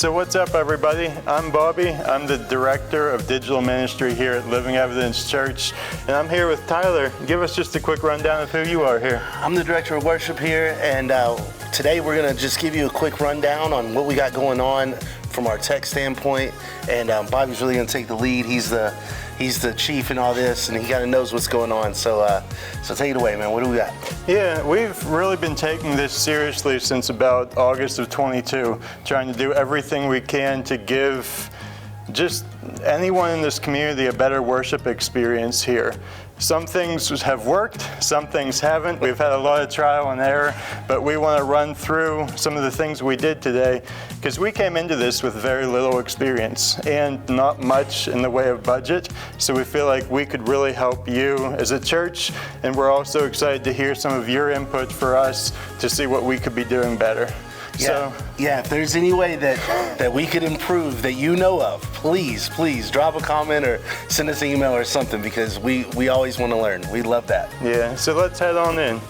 So what's up, everybody? I'm Bobby. I'm the Director of Digital Ministry here at Living Evidence Church, and I'm here with Tyler. Give us just a quick rundown of who you are here. I'm the Director of Worship here, and today we're going to just give you a quick rundown on what we got going on from our tech standpoint, and Bobby's really going to take the lead. He's the chief in all this, and he kind of knows what's going on. So take it away, man. What do we got? Yeah, we've really been taking this seriously since about August of 22, trying to do everything we can to give just anyone in this community a better worship experience here. Some things have worked, some things haven't. We've had a lot of trial and error, but we want to run through some of the things we did today, because we came into this with very little experience and not much in the way of budget. So we feel like we could really help you as a church, and we're also excited to hear some of your input for us to see what we could be doing better. Yeah, if there's any way that we could improve that you know of, please drop a comment or send us an email or something, because we always want to learn. We love that. Yeah, so let's head on in.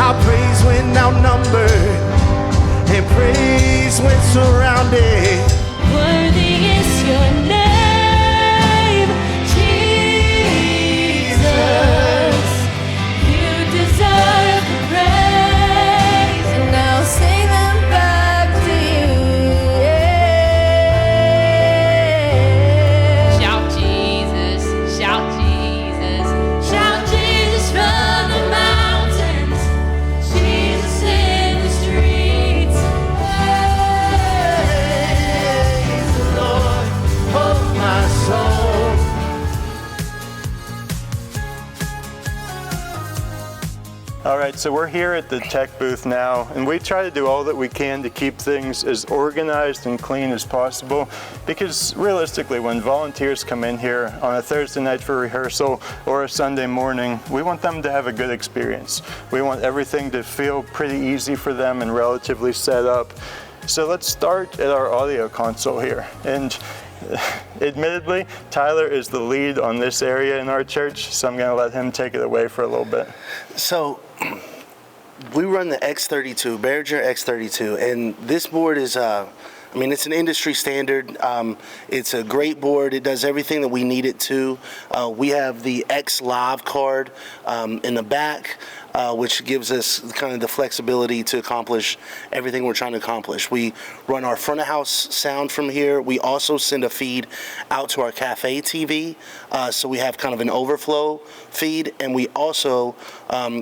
I praise when outnumbered, and praise when surrounded. Worthy is your name, Jesus. You deserve the praise, and I'll sing them back to you. Shout Jesus, shout Jesus, shout Jesus from the mountains, Jesus in the streets. Praise the Lord, oh my soul. All right, so we're here at the tech booth now, and we try to do all that we can to keep things as organized and clean as possible, because realistically, when volunteers come in here on a Thursday night for rehearsal or a Sunday morning, we want them to have a good experience. We want everything to feel pretty easy for them and relatively set up. So let's start at our audio console here. And admittedly, Tyler is the lead on this area in our church, so I'm going to let him take it away for a little bit. So we run the X32, Behringer X32, and this board is, it's an industry standard. It's a great board. It does everything that we need it to. We have the X Live card in the back, which gives us kind of the flexibility to accomplish everything we're trying to accomplish. We run our front of house sound from here. We also send a feed out to our cafe TV, so we have kind of an overflow feed, and we also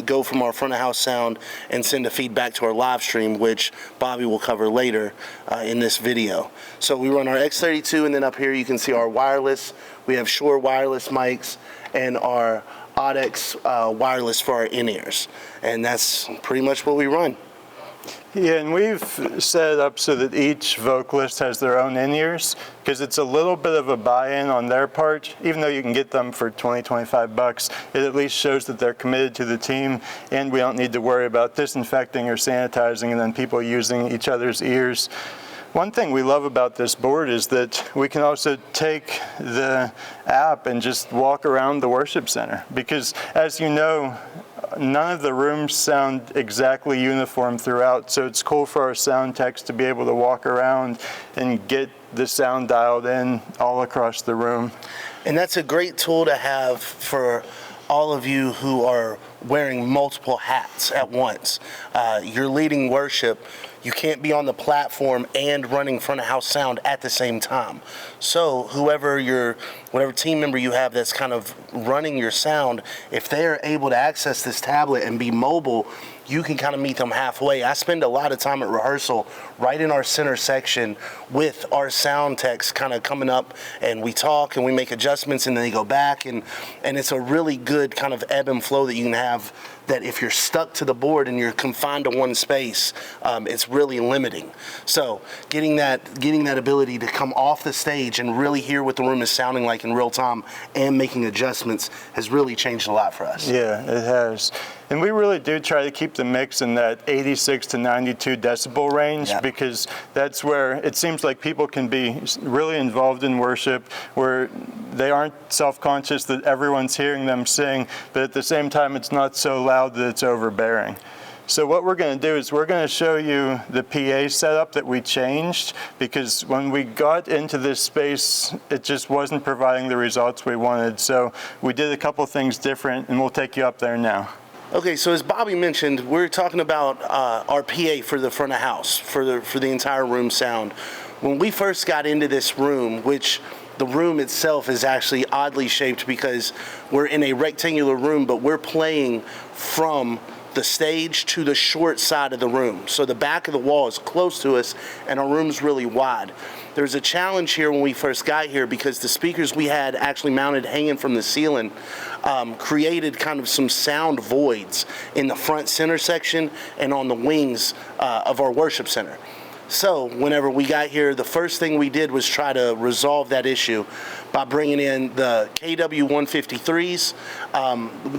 go from our front of house sound and send a feed back to our live stream, which Bobby will cover later in this video. So we run our X32, and then up here you can see our wireless. We have Shure wireless mics and our Audex wireless for our in-ears, and that's pretty much what we run. Yeah, and we've set it up so that each vocalist has their own in-ears, because it's a little bit of a buy-in on their part. Even though you can get them for $20-25, it at least shows that they're committed to the team, and we don't need to worry about disinfecting or sanitizing and then people using each other's ears. One thing we love about this board is that we can also take the app and just walk around the worship center, because as you know, none of the rooms sound exactly uniform throughout, so it's cool for our sound techs to be able to walk around and get the sound dialed in all across the room. And that's a great tool to have for all of you who are wearing multiple hats at once. You're leading worship. You can't be on the platform and running front of house sound at the same time. So whoever you're whatever team member you have that's kind of running your sound, if they're able to access this tablet and be mobile, you can kind of meet them halfway. I spend a lot of time at rehearsal right in our center section with our sound techs kind of coming up, and we talk and we make adjustments, and then they go back, and it's a really good kind of ebb and flow that you can have, that if you're stuck to the board and you're confined to one space, it's really limiting. So getting that ability to come off the stage and really hear what the room is sounding like in real time and making adjustments has really changed a lot for us. Yeah, it has. And we really do try to keep the mix in that 86 to 92 decibel range, Yeah. because that's where it seems like people can be really involved in worship, where they aren't self-conscious that everyone's hearing them sing, but at the same time it's not so loud that it's overbearing. So what we're going to do is we're going to show you the PA setup that we changed, because when we got into this space, it just wasn't providing the results we wanted. So we did a couple things different, and we'll take you up there now. Okay, so as Bobby mentioned, we're talking about our PA for the front of house, for the entire room sound. When we first got into this room, which the room itself is actually oddly shaped because we're in a rectangular room, but we're playing from the stage to the short side of the room. So the back of the wall is close to us, and our room's really wide. There's a challenge here when we first got here, because the speakers we had actually mounted hanging from the ceiling created kind of some sound voids in the front center section and on the wings of our worship center. So whenever we got here, the first thing we did was try to resolve that issue by bringing in the KW153s.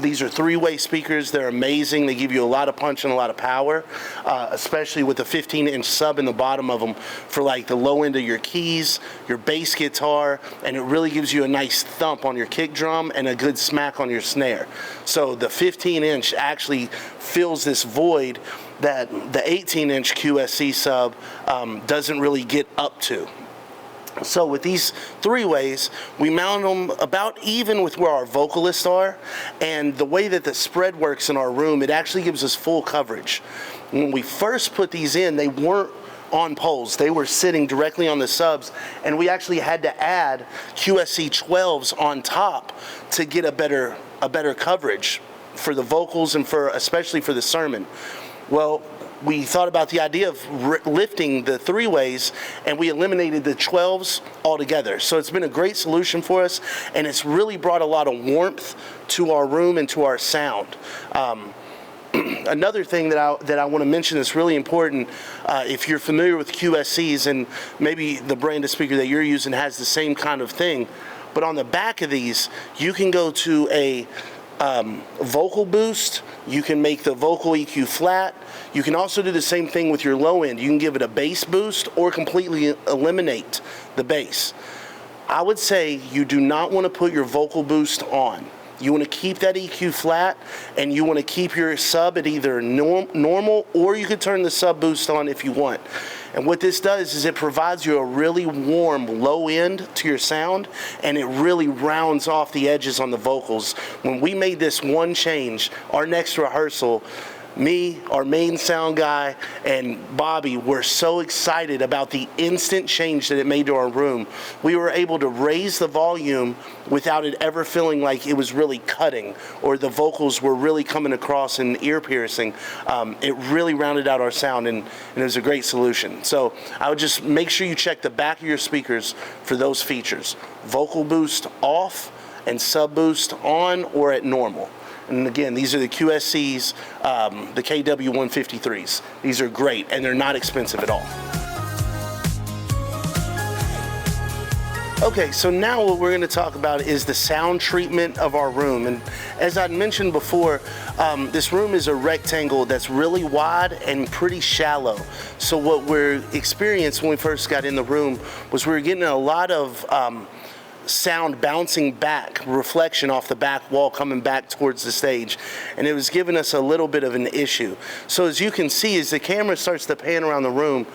These are three-way speakers. They're amazing. They give you a lot of punch and a lot of power, especially with the 15-inch sub in the bottom of them for like the low end of your keys, your bass guitar, and it really gives you a nice thump on your kick drum and a good smack on your snare. So the 15-inch actually fills this void that the 18-inch QSC sub doesn't really get up to. So with these three-ways, we mount them about even with where our vocalists are, and the way that the spread works in our room, it actually gives us full coverage. When we first put these in, they weren't on poles. They were sitting directly on the subs, and we actually had to add QSC 12s on top to get a better coverage for the vocals and especially for the sermon. Well, we thought about the idea of lifting the three-ways, and we eliminated the 12s altogether. So it's been a great solution for us, and it's really brought a lot of warmth to our room and to our sound. Another thing that I want to mention that's really important, if you're familiar with QSCs, and maybe the brand of speaker that you're using has the same kind of thing, but on the back of these, you can go to a vocal boost. You can make the vocal EQ flat. You can also do the same thing with your low end. You can give it a bass boost or completely eliminate the bass. I would say you do not want to put your vocal boost on. You want to keep that EQ flat, and you want to keep your sub at either normal, or you could turn the sub boost on if you want. And what this does is it provides you a really warm low end to your sound, and it really rounds off the edges on the vocals. When we made this one change, our next rehearsal, me, our main sound guy, and Bobby were so excited about the instant change that it made to our room. We were able to raise the volume without it ever feeling like it was really cutting or the vocals were really coming across and ear piercing. It really rounded out our sound, and it was a great solution. So I would just make sure you check the back of your speakers for those features. Vocal boost off and sub boost on or at normal. And again, these are the QSCs, the KW153s. These are great, and they're not expensive at all. Okay, so now what we're going to talk about is the sound treatment of our room. And as I mentioned before, this room is a rectangle that's really wide and pretty shallow. So what we're experiencing when we first got in the room was we were getting a lot of sound bouncing back, reflection off the back wall coming back towards the stage, and it was giving us a little bit of an issue. So as you can see, as the camera starts to pan around the room,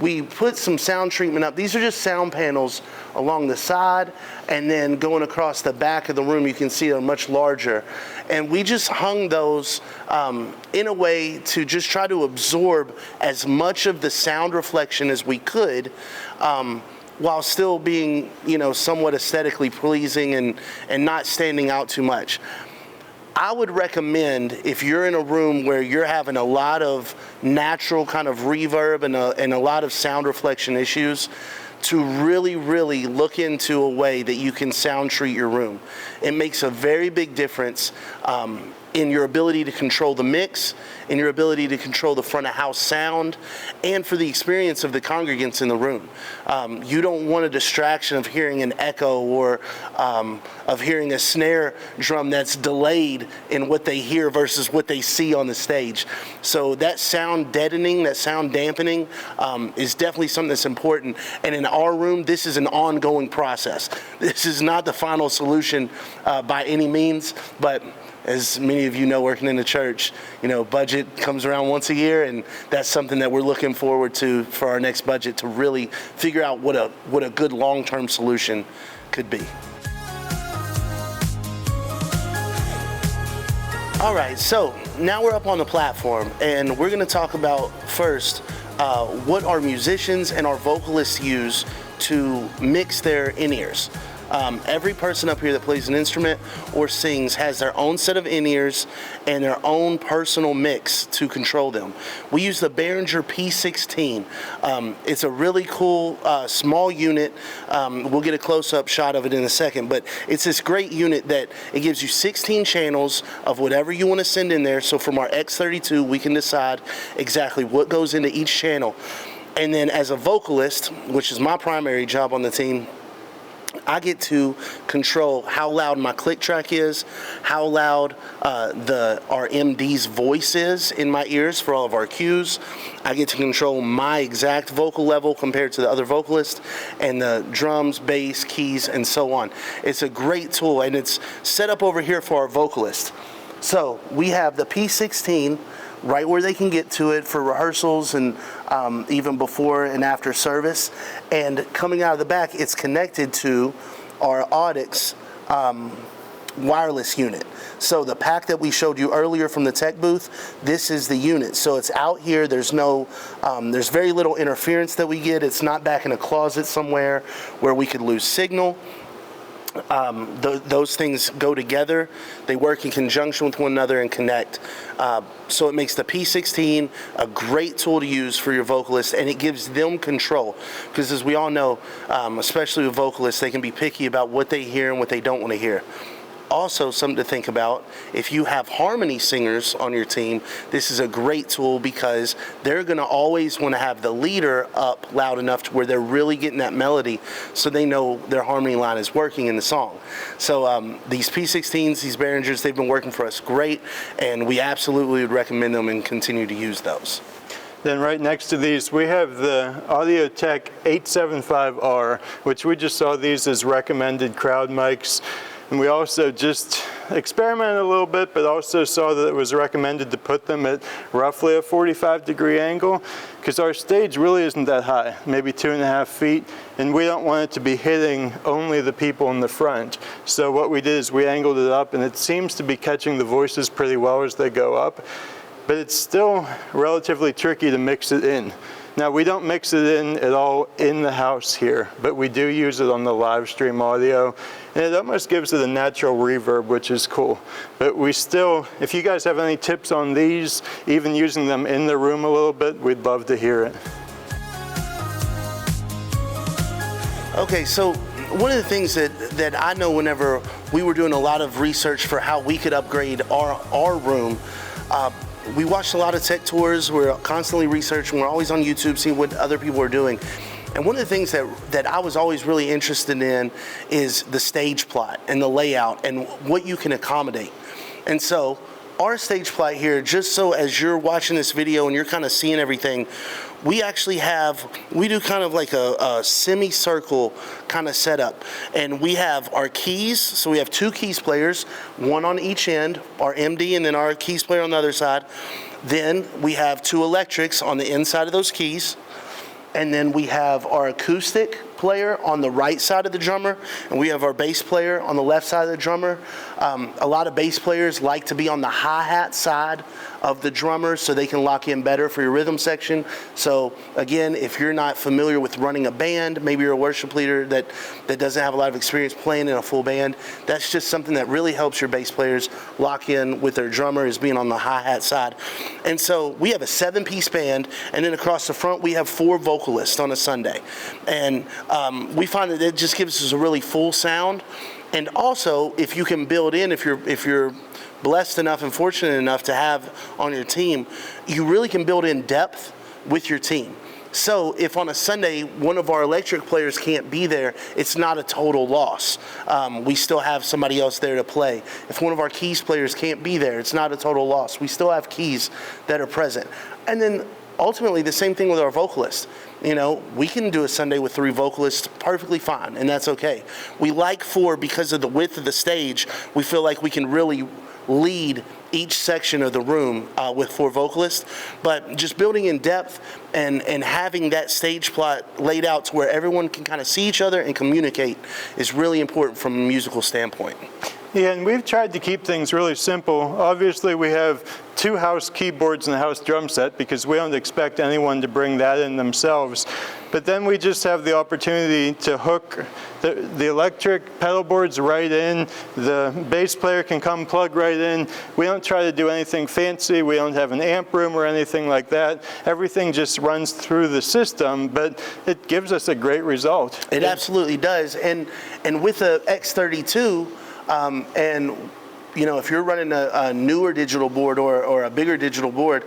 we put some sound treatment up. These are just sound panels along the side, and then going across the back of the room, you can see they're much larger. And we just hung those in a way to just try to absorb as much of the sound reflection as we could while still being, somewhat aesthetically pleasing and not standing out too much. I would recommend, if you're in a room where you're having a lot of natural kind of reverb and a lot of sound reflection issues, to really, really look into a way that you can sound treat your room. It makes a very big difference in your ability to control the mix, in your ability to control the front of house sound, and for the experience of the congregants in the room. You don't want a distraction of hearing an echo or of hearing a snare drum that's delayed in what they hear versus what they see on the stage. So that sound deadening, that sound dampening is definitely something that's important. And in our room, this is an ongoing process. This is not the final solution by any means, but as many of you know, working in the church, budget comes around once a year, and that's something that we're looking forward to for our next budget, to really figure out what a good long-term solution could be. All right, so now we're up on the platform, and we're going to talk about first what our musicians and our vocalists use to mix their in-ears. Every person up here that plays an instrument or sings has their own set of in-ears and their own personal mix to control them. We use the Behringer P16. It's a really cool small unit. We'll get a close-up shot of it in a second, but it's this great unit that it gives you 16 channels of whatever you want to send in there. So from our X32, we can decide exactly what goes into each channel. And then as a vocalist, which is my primary job on the team, I get to control how loud my click track is, how loud our MD's voice is in my ears for all of our cues. I get to control my exact vocal level compared to the other vocalist, and the drums, bass, keys, and so on. It's a great tool, and it's set up over here for our vocalist. So we have the P16 right where they can get to it for rehearsals and even before and after service. And coming out of the back, it's connected to our Audix wireless unit. So the pack that we showed you earlier from the tech booth, this is the unit. So it's out here. There's very little interference that we get. It's not back in a closet somewhere where we could lose signal. Those things go together. They work in conjunction with one another and connect. So it makes the P16 a great tool to use for your vocalists, and it gives them control. Because as we all know, especially with vocalists, they can be picky about what they hear and what they don't want to hear. Also, something to think about, if you have harmony singers on your team, this is a great tool because they're going to always want to have the leader up loud enough to where they're really getting that melody so they know their harmony line is working in the song. So these P16s, these Behringers, they've been working for us great, and we absolutely would recommend them and continue to use those. Then right next to these, we have the Audio-Tech 875R, which we just saw these as recommended crowd mics. And we also just experimented a little bit, but also saw that it was recommended to put them at roughly a 45-degree angle, because our stage really isn't that high, maybe 2.5 feet, and we don't want it to be hitting only the people in the front. So what we did is we angled it up, and it seems to be catching the voices pretty well as they go up, but it's still relatively tricky to mix it in. Now, we don't mix it in at all in the house here, but we do use it on the live stream audio, and it almost gives it a natural reverb, which is cool. But we still, if you guys have any tips on these, even using them in the room a little bit, we'd love to hear it. Okay, so one of the things that I know whenever we were doing a lot of research for how we could upgrade our room, we watched a lot of tech tours. We're constantly researching. We're always on YouTube seeing what other people are doing. And one of the things that I was always really interested in is the stage plot and the layout and what you can accommodate. And so our stage plot here, just so as you're watching this video and you're kind of seeing everything, we do kind of like a semicircle kind of setup. And we have our keys, so we have 2 keys players, one on each end, our MD and then our keys player on the other side. Then we have 2 electrics on the inside of those keys. And then we have our acoustic player on the right side of the drummer, and we have our bass player on the left side of the drummer. A lot of bass players like to be on the hi-hat side of the drummer so they can lock in better for your rhythm section. So again, if you're not familiar with running a band, maybe you're a worship leader that doesn't have a lot of experience playing in a full band, that's just something that really helps your bass players lock in with their drummer, is being on the hi-hat side. And so we have a 7-piece band, and then across the front we have 4 vocalists on a Sunday. And we find that it just gives us a really full sound. And also, if you can build in, if you're blessed enough and fortunate enough to have on your team, you really can build in depth with your team. So if on a Sunday one of our electric players can't be there, it's not a total loss. We still have somebody else there to play. If one of our keys players can't be there, it's not a total loss. We still have keys that are present. And then ultimately the same thing with our vocalists. You know, we can do a Sunday with 3 vocalists perfectly fine, and that's okay. We like 4 because of the width of the stage. We feel like we can really lead each section of the room with 4 vocalists, but just building in depth and having that stage plot laid out to where everyone can kind of see each other and communicate is really important from a musical standpoint. Yeah, and we've tried to keep things really simple. Obviously, we have 2 house keyboards and a house drum set because we don't expect anyone to bring that in themselves. But then we just have the opportunity to hook the electric pedal boards right in. The bass player can come plug right in. We don't try to do anything fancy. We don't have an amp room or anything like that. Everything just runs through the system, but it gives us a great result. It absolutely does. And with the X32, and you know, if you're running a newer digital board or a bigger digital board,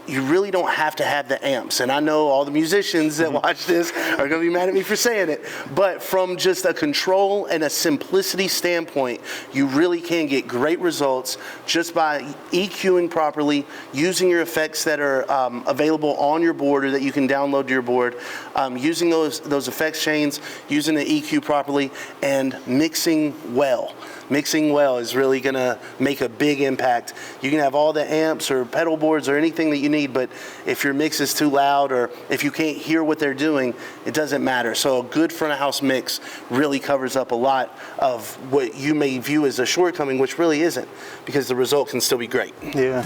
you really don't have to have the amps. And I know all the musicians that watch this are going to be mad at me for saying it, but from just a control and a simplicity standpoint, you really can get great results just by EQing properly, using your effects that are available on your board or that you can download to your board, using those effects chains, using the EQ properly, and mixing well. Mixing well is really going to make a big impact. You can have all the amps or pedal boards or anything that you need, but if your mix is too loud or if you can't hear what they're doing, it doesn't matter. So a good front of house mix really covers up a lot of what you may view as a shortcoming, which really isn't, because the result can still be great. Yeah.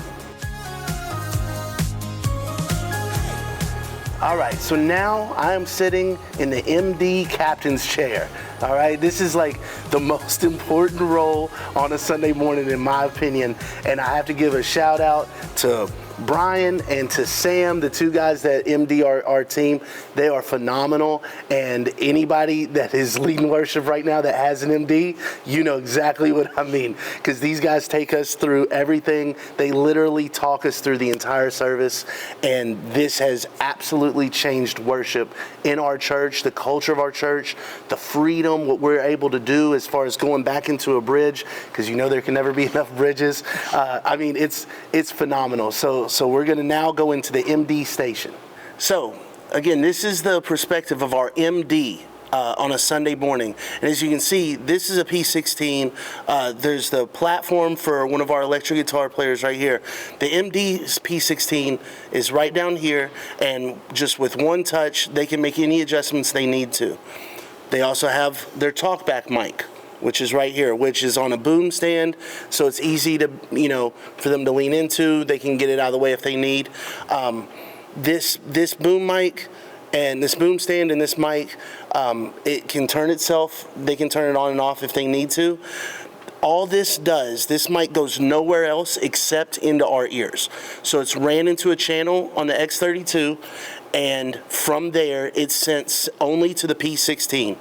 All right, so now I'm sitting in the MD captain's chair. All right, this is like the most important role on a Sunday morning, in my opinion. And I have to give a shout out to Brian and to Sam, the 2 guys that MD our team. They are phenomenal, and anybody that is leading worship right now that has an MD, you know exactly what I mean, because these guys take us through everything. They literally talk us through the entire service, and this has absolutely changed worship in our church, the culture of our church, the freedom, what we're able to do as far as going back into a bridge, because you know there can never be enough bridges. I mean, it's phenomenal. So we're going to now go into the MD station. So again, this is the perspective of our MD on a Sunday morning. And as you can see, this is a P16. There's the platform for one of our electric guitar players right here. The MD's P16 is right down here, and just with one touch, they can make any adjustments they need to. They also have their talkback mic, which is right here, which is on a boom stand, so it's easy to, you know, for them to lean into. They can get it out of the way if they need. This boom mic and this boom stand and this mic, it can turn itself. They can turn it on and off if they need to. All this does, this mic goes nowhere else except into our ears. So it's ran into a channel on the X32, and from there it's sent only to the P16.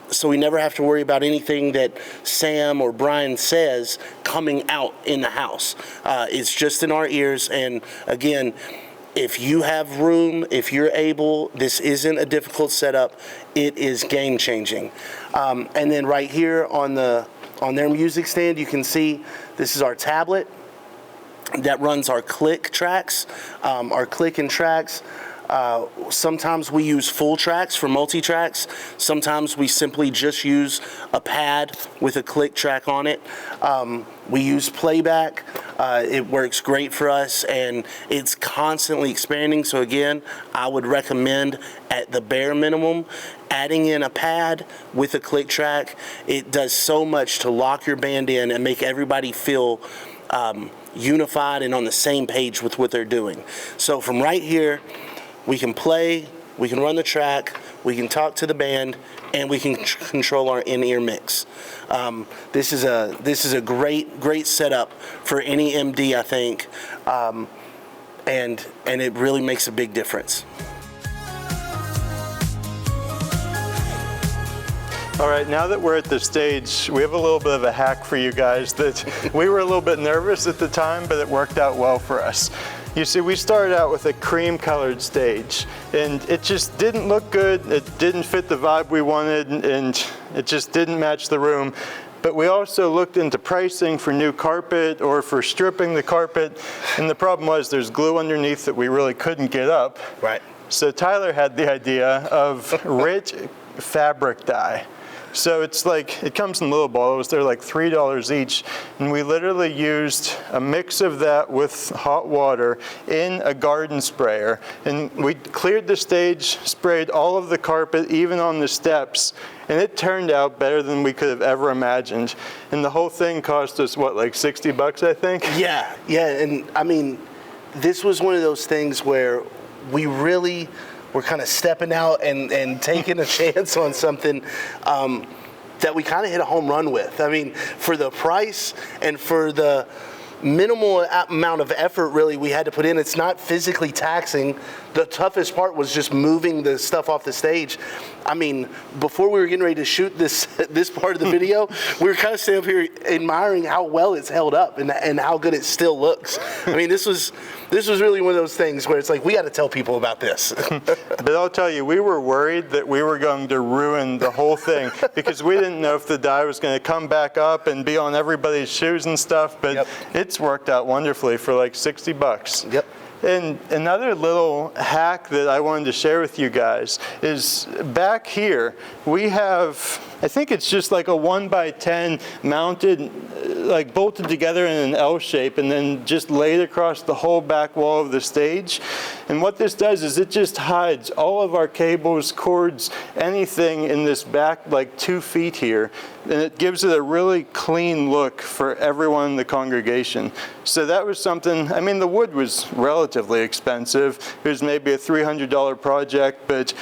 So we never have to worry about anything that Sam or Brian says coming out in the house. It's just in our ears, and again, if you have room, if you're able, this isn't a difficult setup. It is game changing. And then right here on their music stand, you can see this is our tablet that runs our click tracks, our click and tracks. Sometimes we use full tracks for multi-tracks. Sometimes we simply just use a pad with a click track on it. We use playback. It works great for us, and it's constantly expanding. So again, I would recommend at the bare minimum, adding in a pad with a click track. It does so much to lock your band in and make everybody feel unified and on the same page with what they're doing. So from right here, we can play, we can run the track, we can talk to the band, and we can control our in-ear mix. This is a great setup for any MD, I think, and it really makes a big difference. All right, now that we're at the stage, we have a little bit of a hack for you guys that we were a little bit nervous at the time, but it worked out well for us. You see, we started out with a cream-colored stage, and it just didn't look good, it didn't fit the vibe we wanted, and it just didn't match the room. But we also looked into pricing for new carpet or for stripping the carpet, and the problem was there's glue underneath that we really couldn't get up. Right. So Tyler had the idea of rich fabric dye. So it's like, it comes in little bottles, they're like $3 each, and we literally used a mix of that with hot water in a garden sprayer, and we cleared the stage, sprayed all of the carpet, even on the steps, and it turned out better than we could have ever imagined. And the whole thing cost us, what, like 60 bucks, I think? Yeah, and I mean, this was one of those things where we really were kind of stepping out and taking a chance on something that we kind of hit a home run with. I mean, for the price and for the minimal amount of effort really we had to put in, it's not physically taxing. The toughest part was just moving the stuff off the stage. I mean, before we were getting ready to shoot this part of the video, we were kind of standing up here admiring how well it's held up and how good it still looks. I mean, this was really one of those things where it's like, we got to tell people about this. But I'll tell you, we were worried that we were going to ruin the whole thing because we didn't know if the dye was going to come back up and be on everybody's shoes and stuff, but it's worked out wonderfully for like 60 bucks. Yep. And another little hack that I wanted to share with you guys is back here, we have, I think it's just like a 1x10 mounted, like bolted together in an L shape and then just laid across the whole back wall of the stage. And what this does is it just hides all of our cables, cords, anything in this back like 2 feet here. And it gives it a really clean look for everyone in the congregation. So that was something, I mean, the wood was relatively expensive. It was maybe a $300 project, but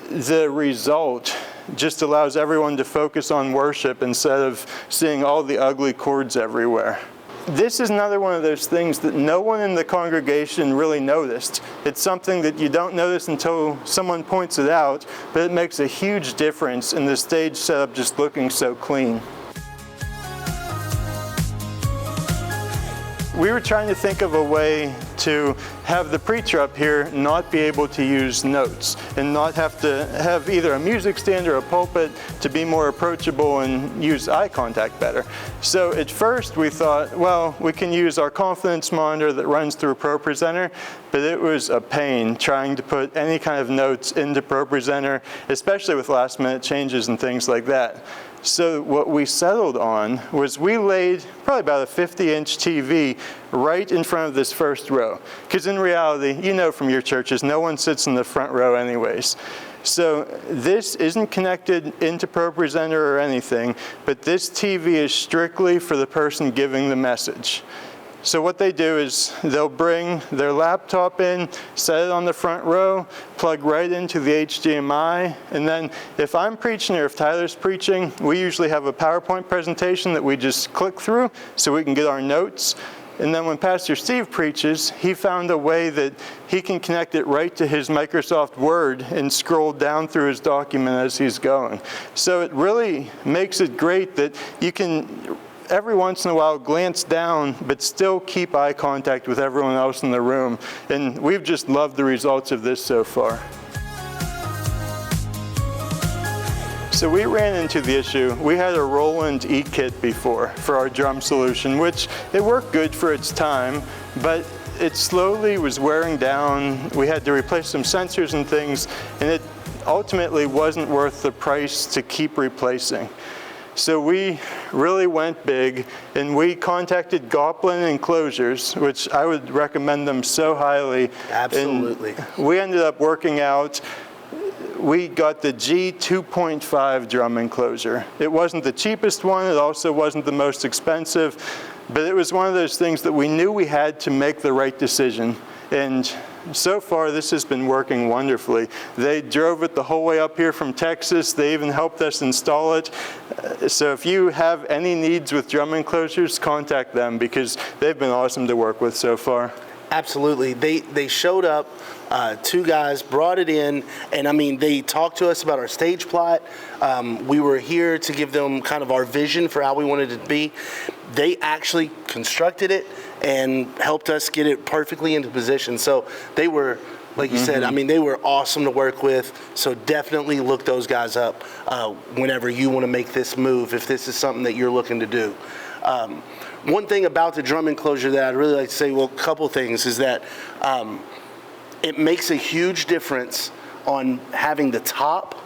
the result just allows everyone to focus on worship instead of seeing all the ugly cords everywhere. This is another one of those things that no one in the congregation really noticed. It's something that you don't notice until someone points it out, but it makes a huge difference in the stage setup just looking so clean. We were trying to think of a way to have the preacher up here not be able to use notes and not have to have either a music stand or a pulpit to be more approachable and use eye contact better. So at first we thought, well, we can use our confidence monitor that runs through ProPresenter, but it was a pain trying to put any kind of notes into ProPresenter, especially with last minute changes and things like that. So what we settled on was we laid probably about a 50-inch TV right in front of this first row. Because in reality, you know from your churches, no one sits in the front row anyways. So this isn't connected into ProPresenter or anything, but this TV is strictly for the person giving the message. So what they do is they'll bring their laptop in, set it on the front row, plug right into the HDMI, and then if I'm preaching or if Tyler's preaching, we usually have a PowerPoint presentation that we just click through so we can get our notes. And then when Pastor Steve preaches, he found a way that he can connect it right to his Microsoft Word and scroll down through his document as he's going. So it really makes it great that you can every once in a while glance down, but still keep eye contact with everyone else in the room. And we've just loved the results of this so far. So we ran into the issue. We had a Roland E-kit before for our drum solution, which it worked good for its time, but it slowly was wearing down. We had to replace some sensors and things, and it ultimately wasn't worth the price to keep replacing. So we really went big, and we contacted Goplin Enclosures, which I would recommend them so highly. Absolutely. And we ended up working out, we got the G2.5 drum enclosure. It wasn't the cheapest one, it also wasn't the most expensive, but it was one of those things that we knew we had to make the right decision. And so far, this has been working wonderfully. They drove it the whole way up here from Texas. They even helped us install it. So if you have any needs with drum enclosures, contact them because they've been awesome to work with so far. Absolutely. They showed up, two guys, brought it in, and I mean, they talked to us about our stage plot. We were here to give them kind of our vision for how we wanted it to be. They actually constructed it and helped us get it perfectly into position. So they were, like you said, I mean, they were awesome to work with. So definitely look those guys up whenever you want to make this move, if this is something that you're looking to do. One thing about the drum enclosure that I'd really like to say, well, a couple things, is that it makes a huge difference on having the top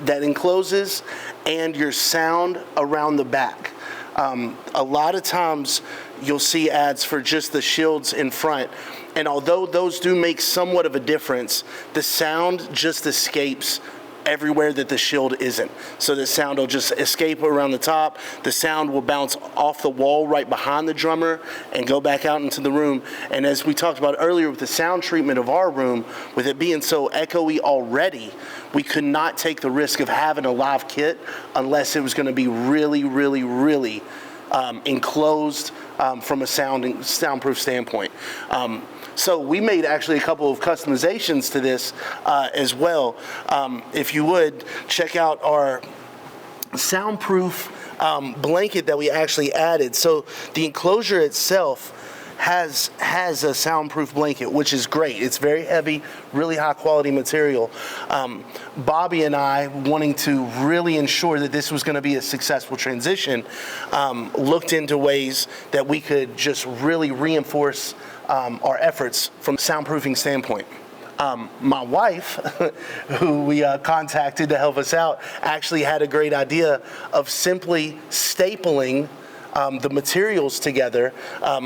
that encloses and your sound around the back. A lot of times you'll see ads for just the shields in front, and although those do make somewhat of a difference, the sound just escapes everywhere that the shield isn't. So the sound will just escape around the top. The sound will bounce off the wall right behind the drummer and go back out into the room. And as we talked about earlier with the sound treatment of our room, with it being so echoey already, we could not take the risk of having a live kit unless it was going to be really, really, really enclosed from a soundproof standpoint. So we made actually a couple of customizations to this as well. If you would, check out our soundproof blanket that we actually added. So the enclosure itself has a soundproof blanket, which is great. It's very heavy, really high quality material. Bobby and I, wanting to really ensure that this was going to be a successful transition, looked into ways that we could just really reinforce our efforts from a soundproofing standpoint. My wife, who we contacted to help us out, actually had a great idea of simply stapling the materials together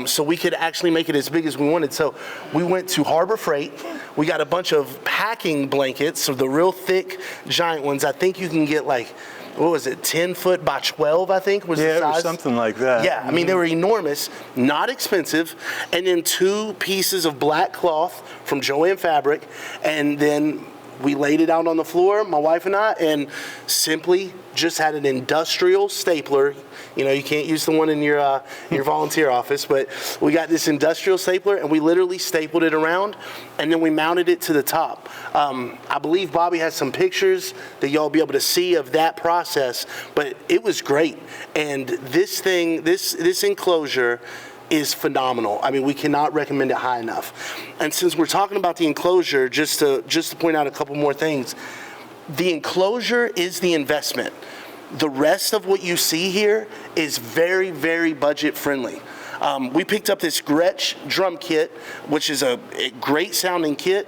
so we could actually make it as big as we wanted. So we went to Harbor Freight. We got a bunch of packing blankets, so the real thick, giant ones. I think you can get like, what was it, 10 foot by 12, I think was the size? Yeah, it was something like that. Yeah, I mean, they were enormous, not expensive, and then 2 pieces of black cloth from Joann Fabric, and then we laid it out on the floor, my wife and I, and simply just had an industrial stapler. You know, you can't use the one in your volunteer office, but we got this industrial stapler, and we literally stapled it around, and then we mounted it to the top. I believe Bobby has some pictures that y'all be able to see of that process, but it was great. And this thing, this enclosure is phenomenal. I mean, we cannot recommend it high enough. And since we're talking about the enclosure, just to point out a couple more things, the enclosure is the investment. The rest of what you see here is very, very budget friendly. We picked up this Gretsch drum kit, which is a great sounding kit,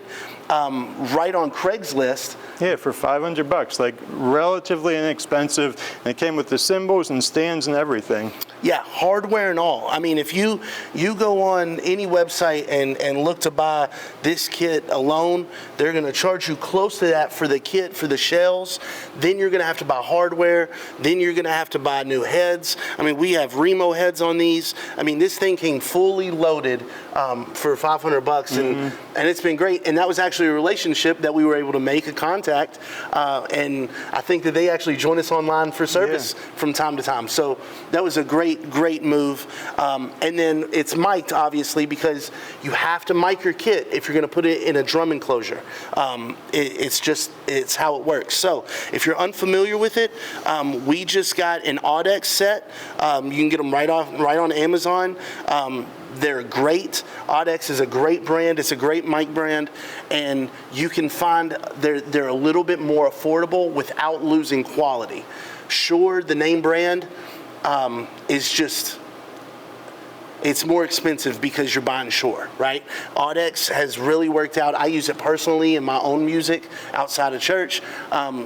right on Craigslist. Yeah, for $500, like relatively inexpensive. And it came with the cymbals and stands and everything. Yeah, hardware and all. I mean, if you go on any website and look to buy this kit alone, they're going to charge you close to that for the kit, for the shells. Then you're going to have to buy hardware. Then you're going to have to buy new heads. I mean, we have Remo heads on these. I mean, this thing came fully loaded for $500, and it's been great. And that was actually a relationship that we were able to make a contact. And I think that they actually join us online for service from time to time. So that was a great move. And then it's mic'd, obviously, because you have to mic your kit if you're going to put it in a drum enclosure. It's how it works. So if you're unfamiliar with it, we just got an Audex set. You can get them right on Amazon. They're great. Audex is a great brand. It's a great mic brand, and you can find they're a little bit more affordable without losing quality. Sure, the name brand is just it's more expensive because you're buying Shure, right? Audex has really worked out. I use it personally in my own music outside of church.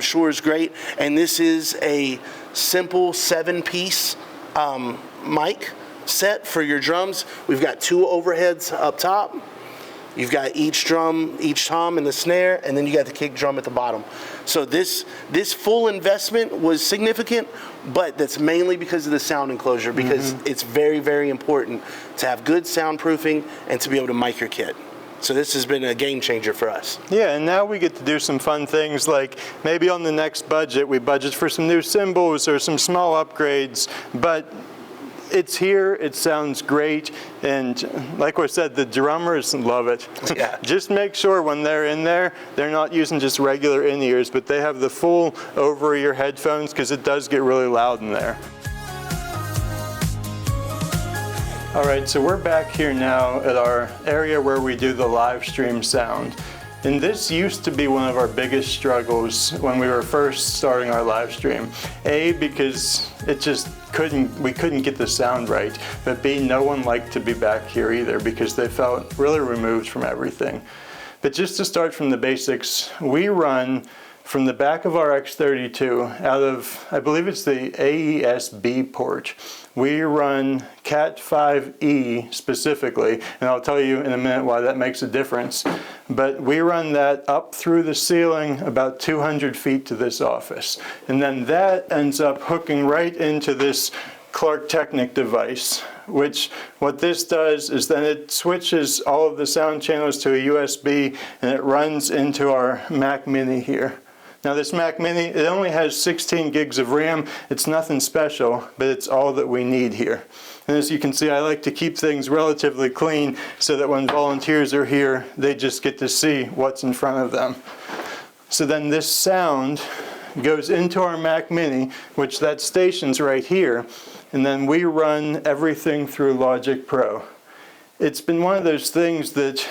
Shure is great. And this is a simple 7-piece mic set for your drums. We've got 2 overheads up top. You've got each drum, each tom and the snare, and then you got the kick drum at the bottom. So this full investment was significant, but that's mainly because of the sound enclosure, because it's very, very important to have good soundproofing and to be able to mic your kit. So this has been a game changer for us. Yeah, and now we get to do some fun things, like maybe on the next budget, we budget for some new cymbals or some small upgrades, but it's here, it sounds great, and like I said, the drummers love it. Yeah. Just make sure when they're in there, they're not using just regular in-ears, but they have the full over-ear headphones, because it does get really loud in there. All right, so we're back here now at our area where we do the live stream sound. And this used to be one of our biggest struggles when we were first starting our live stream. A, because we couldn't get the sound right, but B, no one liked to be back here either because they felt really removed from everything. But just to start from the basics, we run from the back of our X32 out of, I believe it's the AES-B port. We run Cat 5e specifically, and I'll tell you in a minute why that makes a difference. But we run that up through the ceiling about 200 feet to this office. And then that ends up hooking right into this Clark Technic device, which what this does is then it switches all of the sound channels to a USB, and it runs into our Mac Mini here. Now this Mac Mini, it only has 16 gigs of RAM. It's nothing special, but it's all that we need here. And as you can see, I like to keep things relatively clean so that when volunteers are here, they just get to see what's in front of them. So then this sound goes into our Mac Mini, which that station's right here, and then we run everything through Logic Pro. It's been one of those things that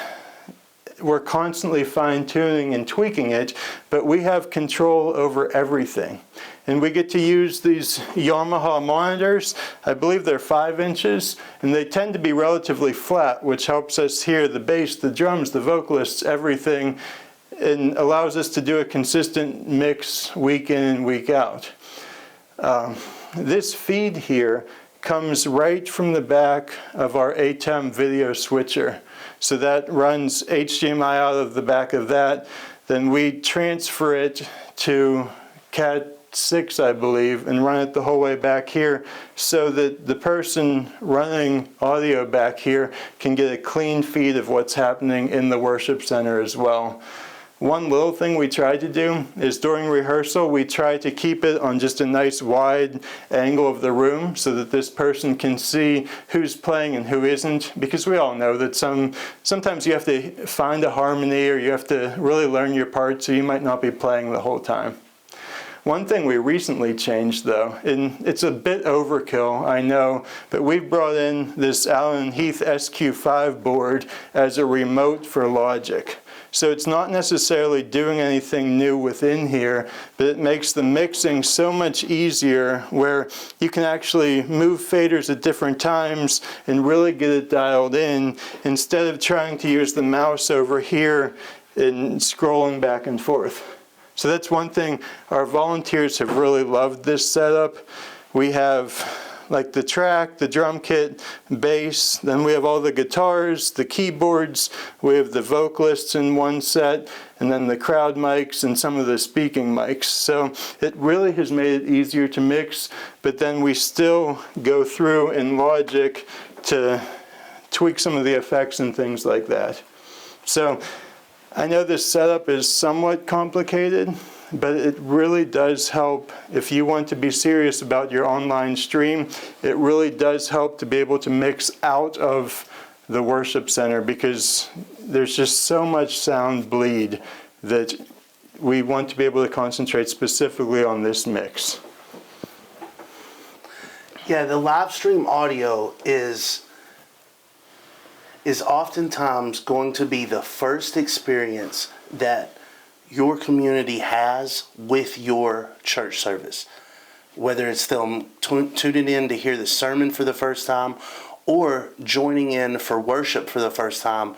we're constantly fine-tuning and tweaking it, but we have control over everything. And we get to use these Yamaha monitors. I believe they're 5 inches, and they tend to be relatively flat, which helps us hear the bass, the drums, the vocalists, everything, and allows us to do a consistent mix week in and week out. This feed here comes right from the back of our ATEM video switcher. So that runs HDMI out of the back of that. Then we transfer it to Cat 6, I believe, and run it the whole way back here so that the person running audio back here can get a clean feed of what's happening in the worship center as well. One little thing we tried to do is during rehearsal, we try to keep it on just a nice wide angle of the room so that this person can see who's playing and who isn't, because we all know that sometimes you have to find a harmony or you have to really learn your part, so you might not be playing the whole time. One thing we recently changed though, and it's a bit overkill, I know, but we've brought in this Allen Heath SQ5 board as a remote for Logic. So it's not necessarily doing anything new within here, but it makes the mixing so much easier where you can actually move faders at different times and really get it dialed in instead of trying to use the mouse over here and scrolling back and forth. So that's one thing. Our volunteers have really loved this setup. We have like the track, the drum kit, bass, then we have all the guitars, the keyboards, we have the vocalists in one set, and then the crowd mics and some of the speaking mics. So it really has made it easier to mix, but then we still go through in Logic to tweak some of the effects and things like that. So I know this setup is somewhat complicated, but it really does help if you want to be serious about your online stream. It really does help to be able to mix out of the worship center because there's just so much sound bleed that we want to be able to concentrate specifically on this mix. Yeah, the live stream audio is oftentimes going to be the first experience that your community has with your church service. Whether it's them tuning in to hear the sermon for the first time, or joining in for worship for the first time,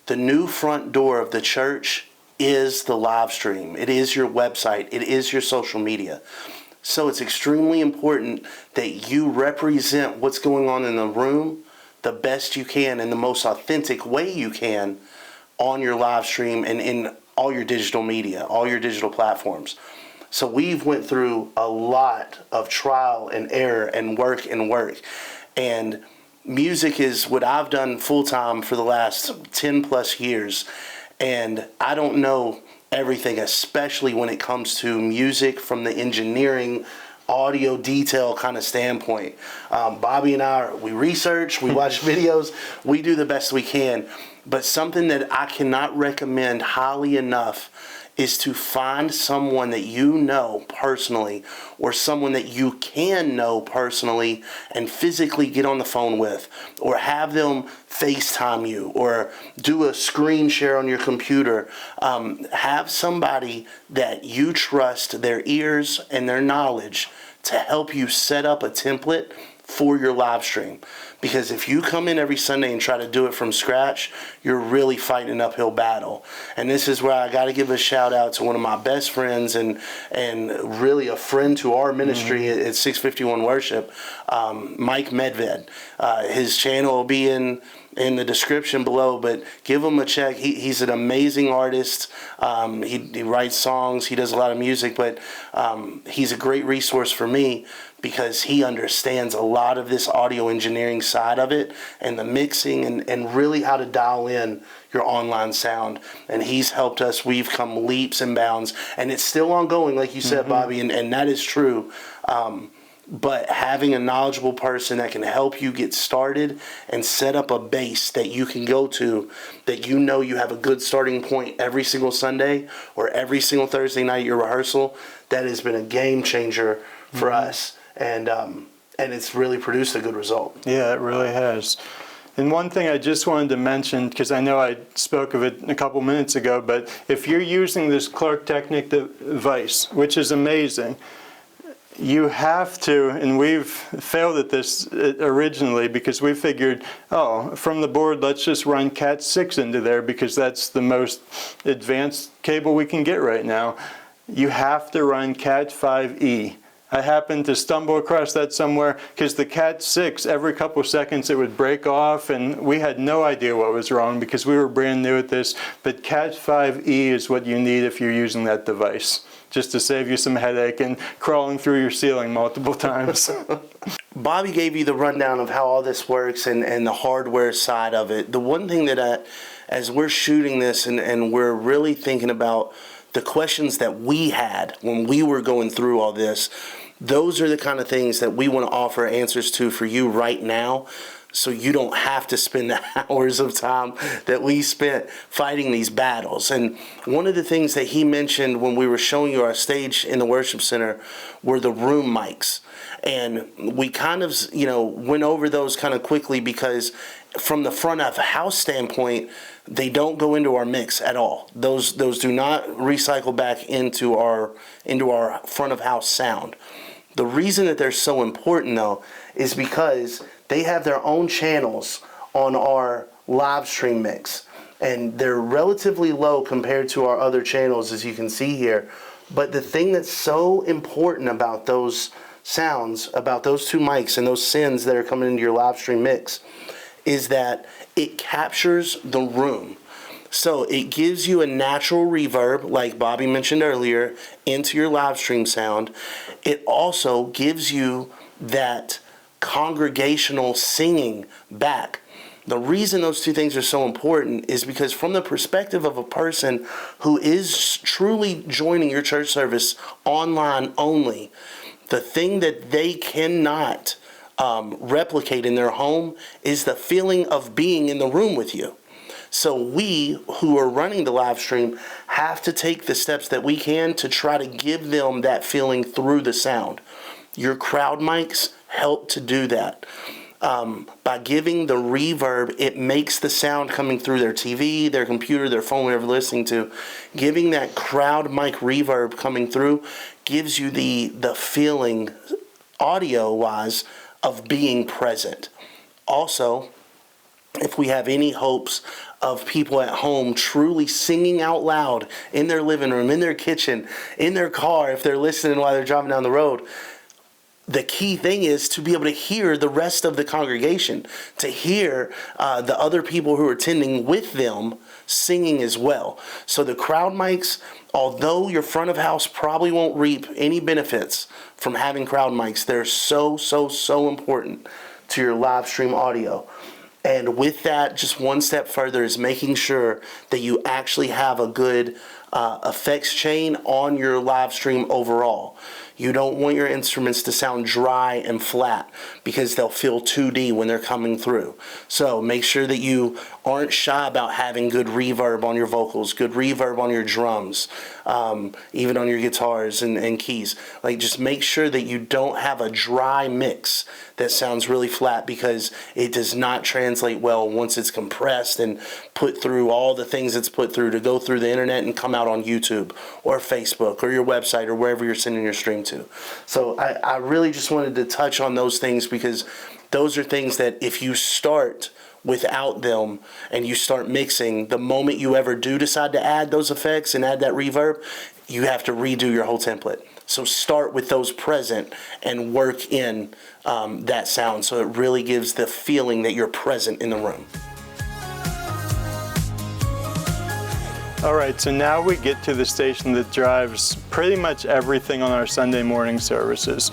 the new front door of the church is the live stream. It is your website. It is your social media. So it's extremely important that you represent what's going on in the room the best you can in the most authentic way you can on your live stream and in all your digital media, all your digital platforms. So we've went through a lot of trial and error and work. And music is what I've done full time for the last 10 plus years. And I don't know everything, especially when it comes to music from the engineering, audio detail kind of standpoint. Bobby and I, we research, we watch videos, we do the best we can. But something that I cannot recommend highly enough is to find someone that you know personally or someone that you can know personally and physically get on the phone with, or have them FaceTime you or do a screen share on your computer. Have somebody that you trust their ears and their knowledge to help you set up a template for your live stream. Because if you come in every Sunday and try to do it from scratch, you're really fighting an uphill battle. And this is where I got to give a shout out to one of my best friends and really a friend to our ministry at 651 Worship, Mike Medved. His channel will be in the description below, but give him a check. He's an amazing artist. He writes songs. He does a lot of music, but he's a great resource for me because he understands a lot of this audio engineering side of it and the mixing and really how to dial in your online sound. And he's helped us. We've come leaps and bounds, and it's still ongoing, like you said, Bobby, and that is true. But having a knowledgeable person that can help you get started and set up a base that you can go to, that you know you have a good starting point every single Sunday or every single Thursday night at your rehearsal, that has been a game changer for us. And it's really produced a good result. Yeah, it really has. And one thing I just wanted to mention, because I know I spoke of it a couple minutes ago, but if you're using this Clark Technic device, which is amazing, you have to, and we've failed at this originally because we figured, from the board, let's just run Cat 6 into there because that's the most advanced cable we can get right now. You have to run Cat 5e. I happened to stumble across that somewhere because the Cat 6, every couple seconds it would break off, and we had no idea what was wrong because we were brand new at this. But Cat 5e is what you need if you're using that device, just to save you some headache and crawling through your ceiling multiple times. Bobby gave you the rundown of how all this works and the hardware side of it. The one thing that as we're shooting this and we're really thinking about the questions that we had when we were going through all this, those are the kind of things that we want to offer answers to for you right now, so you don't have to spend the hours of time that we spent fighting these battles. And one of the things that he mentioned when we were showing you our stage in the worship center were the room mics. And we kind of, went over those kind of quickly because from the front of house standpoint, they don't go into our mix at all. Those do not recycle back into our front of house sound. The reason that they're so important, though, is because they have their own channels on our live stream mix, and they're relatively low compared to our other channels, as you can see here. But the thing that's so important about those sounds, about those two mics and those sends that are coming into your live stream mix, is that it captures the room. So it gives you a natural reverb, like Bobby mentioned earlier, into your live stream sound. It also gives you that congregational singing back. The reason those two things are so important is because from the perspective of a person who is truly joining your church service online only, the thing that they cannot replicate in their home is the feeling of being in the room with you. So we who are running the live stream have to take the steps that we can to try to give them that feeling through the sound. Your crowd mics help to do that. By giving the reverb, it makes the sound coming through their TV, their computer, their phone, whatever they're listening to. Giving that crowd mic reverb coming through gives you the feeling, audio-wise, of being present. Also, if we have any hopes of people at home truly singing out loud in their living room, in their kitchen, in their car, if they're listening while they're driving down the road, the key thing is to be able to hear the rest of the congregation, to hear the other people who are attending with them singing as well. So the crowd mics, although your front of house probably won't reap any benefits from having crowd mics, they're so important to your live stream audio. And with that, just one step further is making sure that you actually have a good effects chain on your live stream overall. You don't want your instruments to sound dry and flat because they'll feel 2D when they're coming through. So make sure that you aren't shy about having good reverb on your vocals, good reverb on your drums, even on your guitars and keys. Like, just make sure that you don't have a dry mix that sounds really flat, because it does not translate well once it's compressed and put through all the things it's put through to go through the internet and come out on YouTube or Facebook or your website or wherever you're sending your stream to. So I really just wanted to touch on those things, because those are things that if you start without them and you start mixing, the moment you ever do decide to add those effects and add that reverb, you have to redo your whole template. So start with those present and work in that sound, so it really gives the feeling that you're present in the room. All right, so now we get to the station that drives pretty much everything on our Sunday morning services.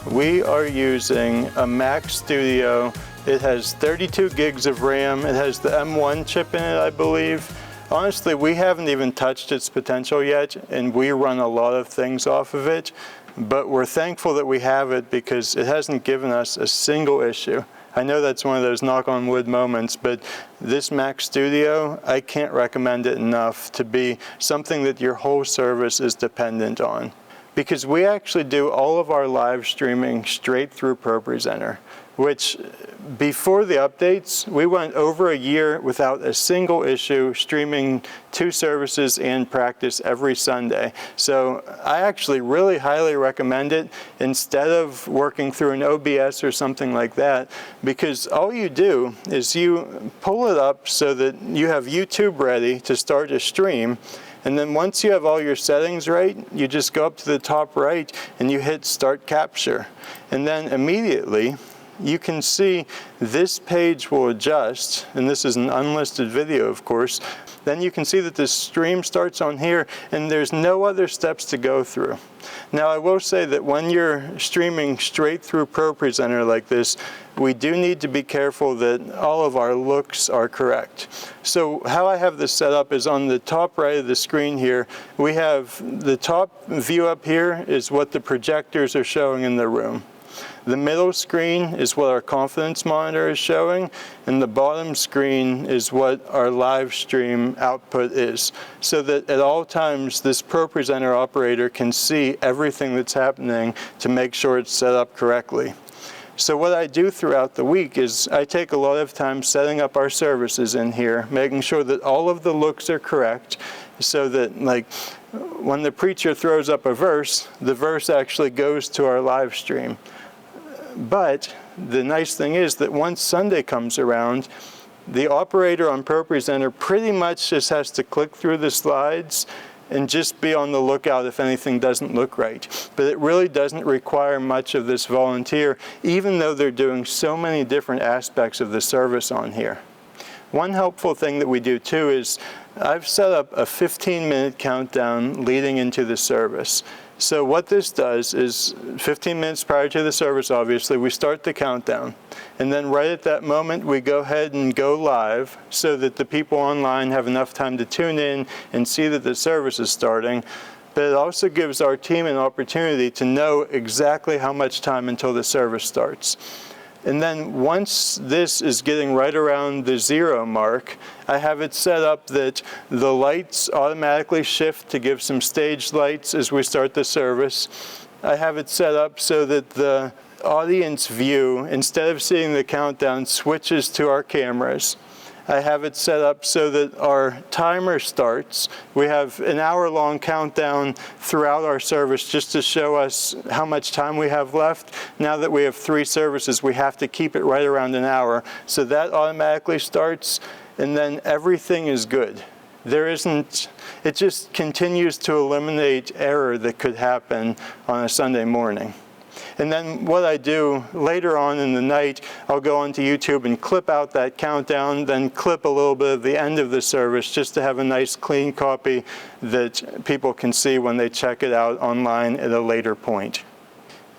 We are using a Mac Studio. It has 32 gigs of RAM. It has the M1 chip in it, I believe. Honestly, we haven't even touched its potential yet, and we run a lot of things off of it. But we're thankful that we have it, because it hasn't given us a single issue. I know that's one of those knock on wood moments, but this Mac Studio, I can't recommend it enough to be something that your whole service is dependent on. Because we actually do all of our live streaming straight through ProPresenter, which before the updates, we went over a year without a single issue, streaming 2 services and practice every Sunday. So I actually really highly recommend it instead of working through an OBS or something like that, because all you do is you pull it up so that you have YouTube ready to start a stream. And then once you have all your settings right, you just go up to the top right and you hit Start Capture. And then immediately, you can see this page will adjust, and this is an unlisted video, of course. Then you can see that the stream starts on here, and there's no other steps to go through. Now, I will say that when you're streaming straight through ProPresenter like this, we do need to be careful that all of our looks are correct. So how I have this set up is on the top right of the screen here, we have the top view up here is what the projectors are showing in the room. The middle screen is what our confidence monitor is showing, and the bottom screen is what our live stream output is, so that at all times this ProPresenter operator can see everything that's happening to make sure it's set up correctly. So what I do throughout the week is I take a lot of time setting up our services in here, making sure that all of the looks are correct, so that, like, when the preacher throws up a verse, the verse actually goes to our live stream. But the nice thing is that once Sunday comes around, the operator on ProPresenter pretty much just has to click through the slides and just be on the lookout if anything doesn't look right. But it really doesn't require much of this volunteer, even though they're doing so many different aspects of the service on here. One helpful thing that we do too is I've set up a 15-minute countdown leading into the service. So what this does is 15 minutes prior to the service, obviously, we start the countdown. And then right at that moment, we go ahead and go live so that the people online have enough time to tune in and see that the service is starting. But it also gives our team an opportunity to know exactly how much time until the service starts. And then once this is getting right around the 0 mark, I have it set up that the lights automatically shift to give some stage lights as we start the service. I have it set up so that the audience view, instead of seeing the countdown, switches to our cameras. I have it set up so that our timer starts. We have an hour-long countdown throughout our service just to show us how much time we have left. Now that we have 3 services, we have to keep it right around an hour. So that automatically starts, and then everything is good. It just continues to eliminate error that could happen on a Sunday morning. And then what I do later on in the night, I'll go onto YouTube and clip out that countdown, then clip a little bit of the end of the service just to have a nice clean copy that people can see when they check it out online at a later point.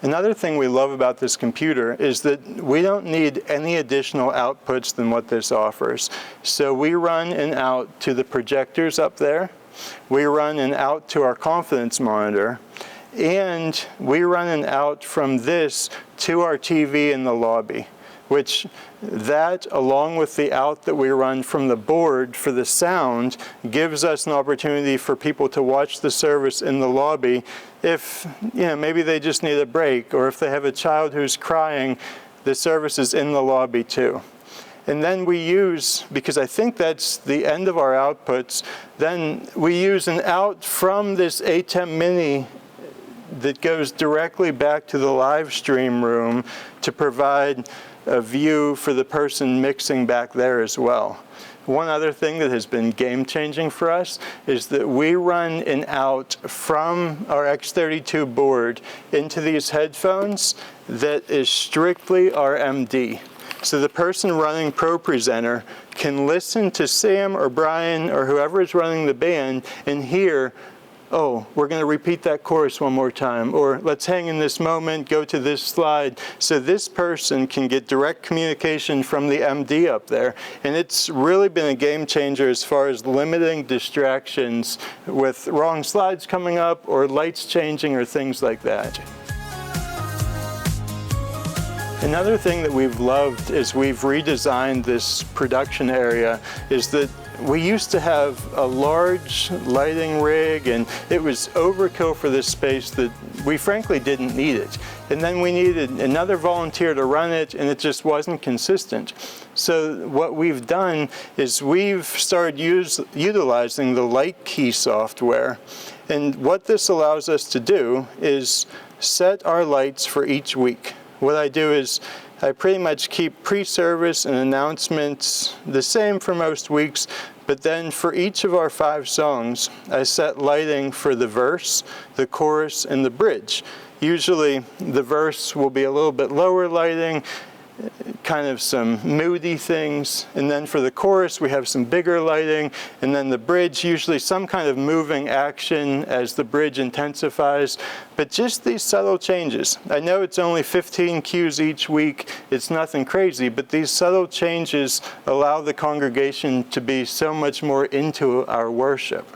Another thing we love about this computer is that we don't need any additional outputs than what this offers. So we run an out to the projectors up there, we run an out to our confidence monitor, and we run an out from this to our TV in the lobby, which that, along with the out that we run from the board for the sound, gives us an opportunity for people to watch the service in the lobby if, maybe they just need a break, or if they have a child who's crying, the service is in the lobby too. And then we use, because I think that's the end of our outputs, then we use an out from this ATEM Mini that goes directly back to the live stream room to provide a view for the person mixing back there as well. One other thing that has been game-changing for us is that we run an out from our X32 board into these headphones that is strictly RMD. So the person running ProPresenter can listen to Sam or Brian or whoever is running the band and hear, oh, we're going to repeat that chorus one more time, or let's hang in this moment, go to this slide. So this person can get direct communication from the MD up there. And it's really been a game changer as far as limiting distractions with wrong slides coming up or lights changing or things like that. Another thing that we've loved as we've redesigned this production area is that we used to have a large lighting rig, and it was overkill for this space that we frankly didn't need it. And then we needed another volunteer to run it, and it just wasn't consistent. So what we've done is we've started utilizing the Light Key software. And what this allows us to do is set our lights for each week. What I do is I pretty much keep pre-service and announcements the same for most weeks, but then for each of our 5 songs, I set lighting for the verse, the chorus, and the bridge. Usually the verse will be a little bit lower lighting, kind of some moody things, and then for the chorus we have some bigger lighting, and then the bridge, usually some kind of moving action as the bridge intensifies, but just these subtle changes. I know it's only 15 cues each week, it's nothing crazy, but these subtle changes allow the congregation to be so much more into our worship.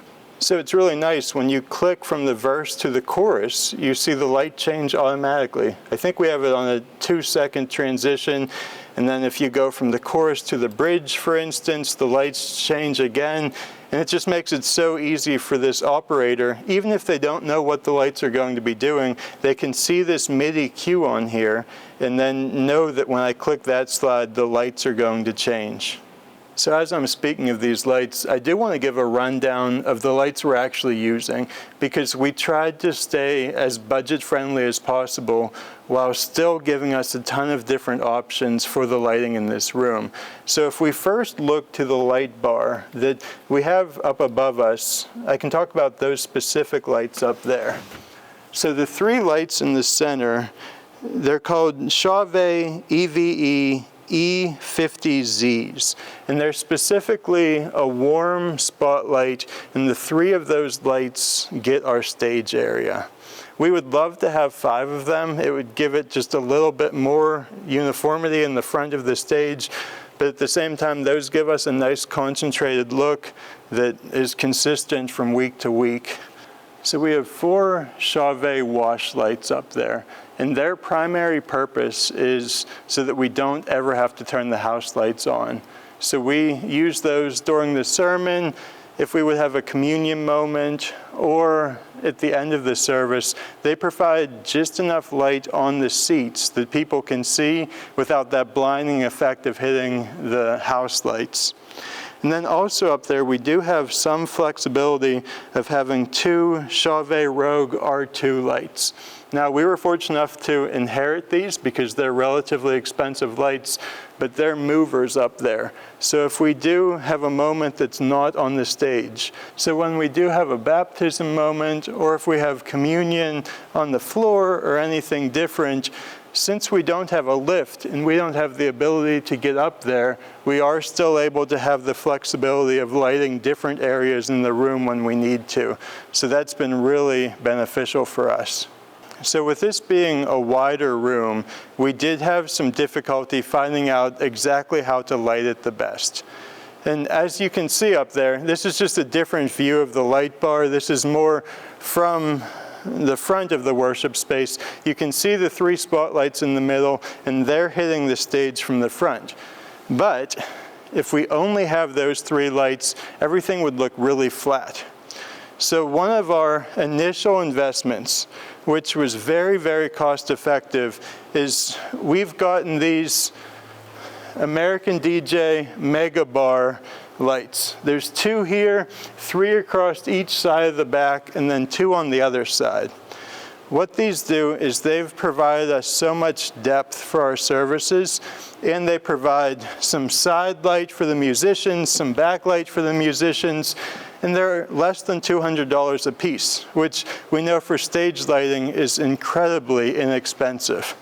So it's really nice when you click from the verse to the chorus, you see the light change automatically. I think we have it on a 2-second transition, and then if you go from the chorus to the bridge, for instance, the lights change again, and it just makes it so easy for this operator, even if they don't know what the lights are going to be doing, they can see this MIDI cue on here, and then know that when I click that slide, the lights are going to change. So as I'm speaking of these lights, I do want to give a rundown of the lights we're actually using, because we tried to stay as budget friendly as possible while still giving us a ton of different options for the lighting in this room. So if we first look to the light bar that we have up above us, I can talk about those specific lights up there. So the 3 lights in the center, they're called Chauvet EVE E50Zs, and they're specifically a warm spotlight, and the 3 of those lights get our stage area. We would love to have 5 of them. It would give it just a little bit more uniformity in the front of the stage, but at the same time, those give us a nice concentrated look that is consistent from week to week. So we have 4 Chauvet wash lights up there, and their primary purpose is so that we don't ever have to turn the house lights on. So we use those during the sermon, if we would have a communion moment, or at the end of the service, they provide just enough light on the seats that people can see without that blinding effect of hitting the house lights. And then also up there, we do have some flexibility of having two Chauvet Rogue R2 lights. Now, we were fortunate enough to inherit these because they're relatively expensive lights, but they're movers up there. So if we do have a moment that's not on the stage, so when we do have a baptism moment, or if we have communion on the floor or anything different, since we don't have a lift and we don't have the ability to get up there, we are still able to have the flexibility of lighting different areas in the room when we need to. So that's been really beneficial for us. So with this being a wider room, we did have some difficulty finding out exactly how to light it the best. And as you can see up there, this is just a different view of the light bar. This is more from the front of the worship space. You can see the three spotlights in the middle, and they're hitting the stage from the front. But if we only have those three lights, everything would look really flat. So one of our initial investments, which was very, very cost effective, is we've gotten these American DJ Mega Bar lights. There's two here, three across each side of the back, and then two on the other side. What these do is they've provided us so much depth for our services, and they provide some side light for the musicians, some backlight for the musicians, and they're less than $200 a piece, which we know for stage lighting is incredibly inexpensive.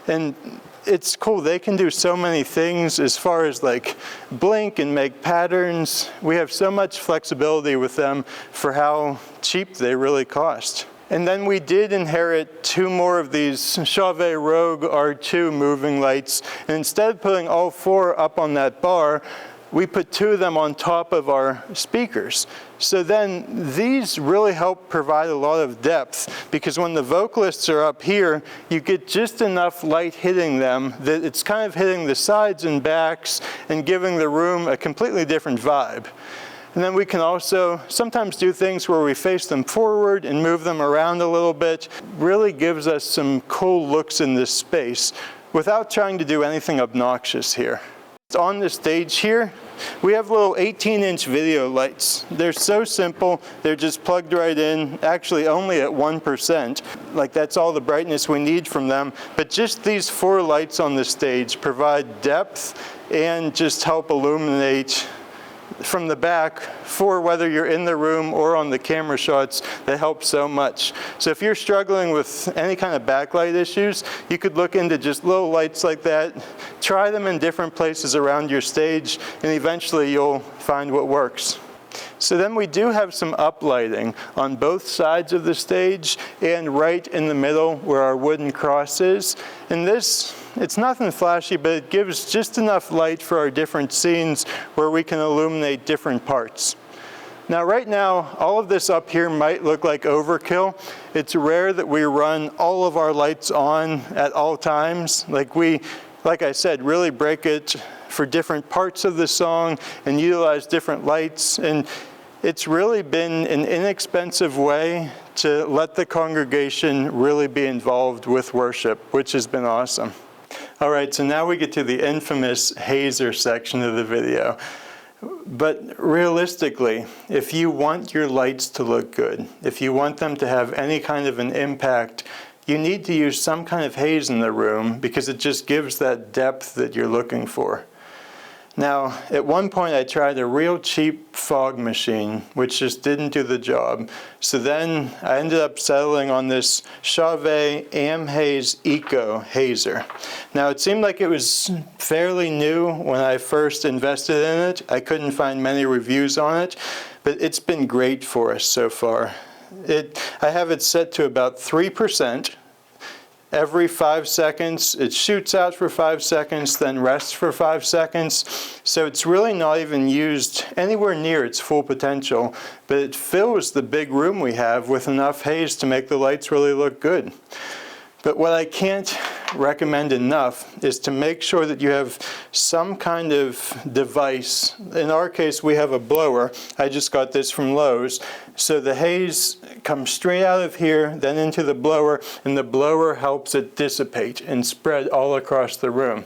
And it's cool, they can do so many things as far as like blink and make patterns. We have so much flexibility with them for how cheap they really cost. And then we did inherit two more of these Chauvet Rogue R2 moving lights. And instead of putting all four up on that bar, we put two of them on top of our speakers. So then these really help provide a lot of depth, because when the vocalists are up here, you get just enough light hitting them that it's kind of hitting the sides and backs and giving the room a completely different vibe. And then we can also sometimes do things where we face them forward and move them around a little bit. Really gives us some cool looks in this space without trying to do anything obnoxious here. On the stage here, we have little 18-inch video lights. They're so simple, they're just plugged right in, actually only at 1%. Like that's all the brightness we need from them. But just these four lights on the stage provide depth and just help illuminate from the back for whether you're in the room or on the camera shots. That helps so much. So if you're struggling with any kind of backlight issues, you could look into just little lights like that, try them in different places around your stage, and eventually you'll find what works. So then we do have some uplighting on both sides of the stage and right in the middle where our wooden cross is. And this, it's nothing flashy, but it gives just enough light for our different scenes where we can illuminate different parts. Now right now, all of this up here might look like overkill. It's rare that we run all of our lights on at all times. Like I said, really break it for different parts of the song and utilize different lights. And it's really been an inexpensive way to let the congregation really be involved with worship, which has been awesome. All right, so now we get to the infamous Hazer section of the video. But realistically, if you want your lights to look good, if you want them to have any kind of an impact, you need to use some kind of haze in the room because it just gives that depth that you're looking for. Now, at one point I tried a real cheap fog machine, which just didn't do the job. So then I ended up settling on this Chauvet AmHaze Eco Hazer. Now, it seemed like it was fairly new when I first invested in it. I couldn't find many reviews on it, but it's been great for us so far. I have it set to about 3%. Every 5 seconds, it shoots out for 5 seconds, then rests for 5 seconds. So it's really not even used anywhere near its full potential, but it fills the big room we have with enough haze to make the lights really look good. But what I can't recommend enough is to make sure that you have some kind of device. In our case, we have a blower. I just got this from Lowe's. So the haze comes straight out of here, then into the blower, and the blower helps it dissipate and spread all across the room.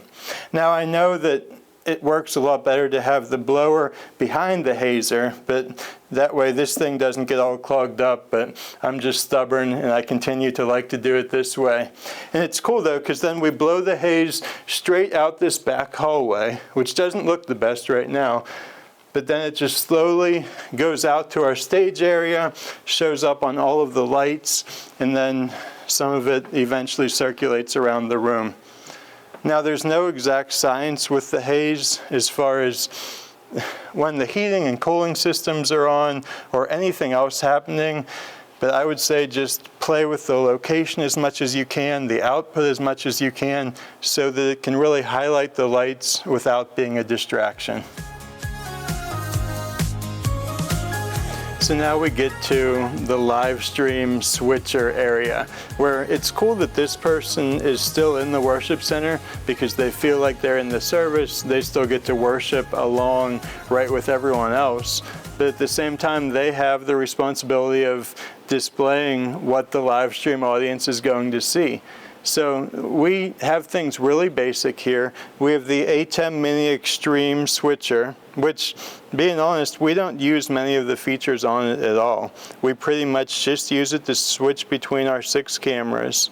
Now, I know that it works a lot better to have the blower behind the hazer, but that way this thing doesn't get all clogged up. But I'm just stubborn and I continue to like to do it this way. And it's cool though, because then we blow the haze straight out this back hallway, which doesn't look the best right now. But then it just slowly goes out to our stage area, shows up on all of the lights, and then some of it eventually circulates around the room. Now, there's no exact science with the haze as far as when the heating and cooling systems are on or anything else happening, but I would say just play with the location as much as you can, the output as much as you can, so that it can really highlight the lights without being a distraction. So now we get to the live stream switcher area, where it's cool that this person is still in the worship center because they feel like they're in the service. They still get to worship along right with everyone else. But at the same time, they have the responsibility of displaying what the live stream audience is going to see. So we have things really basic here. We have the A10 Mini Extreme switcher, which, being honest, we don't use many of the features on it at all. We pretty much just use it to switch between our 6 cameras.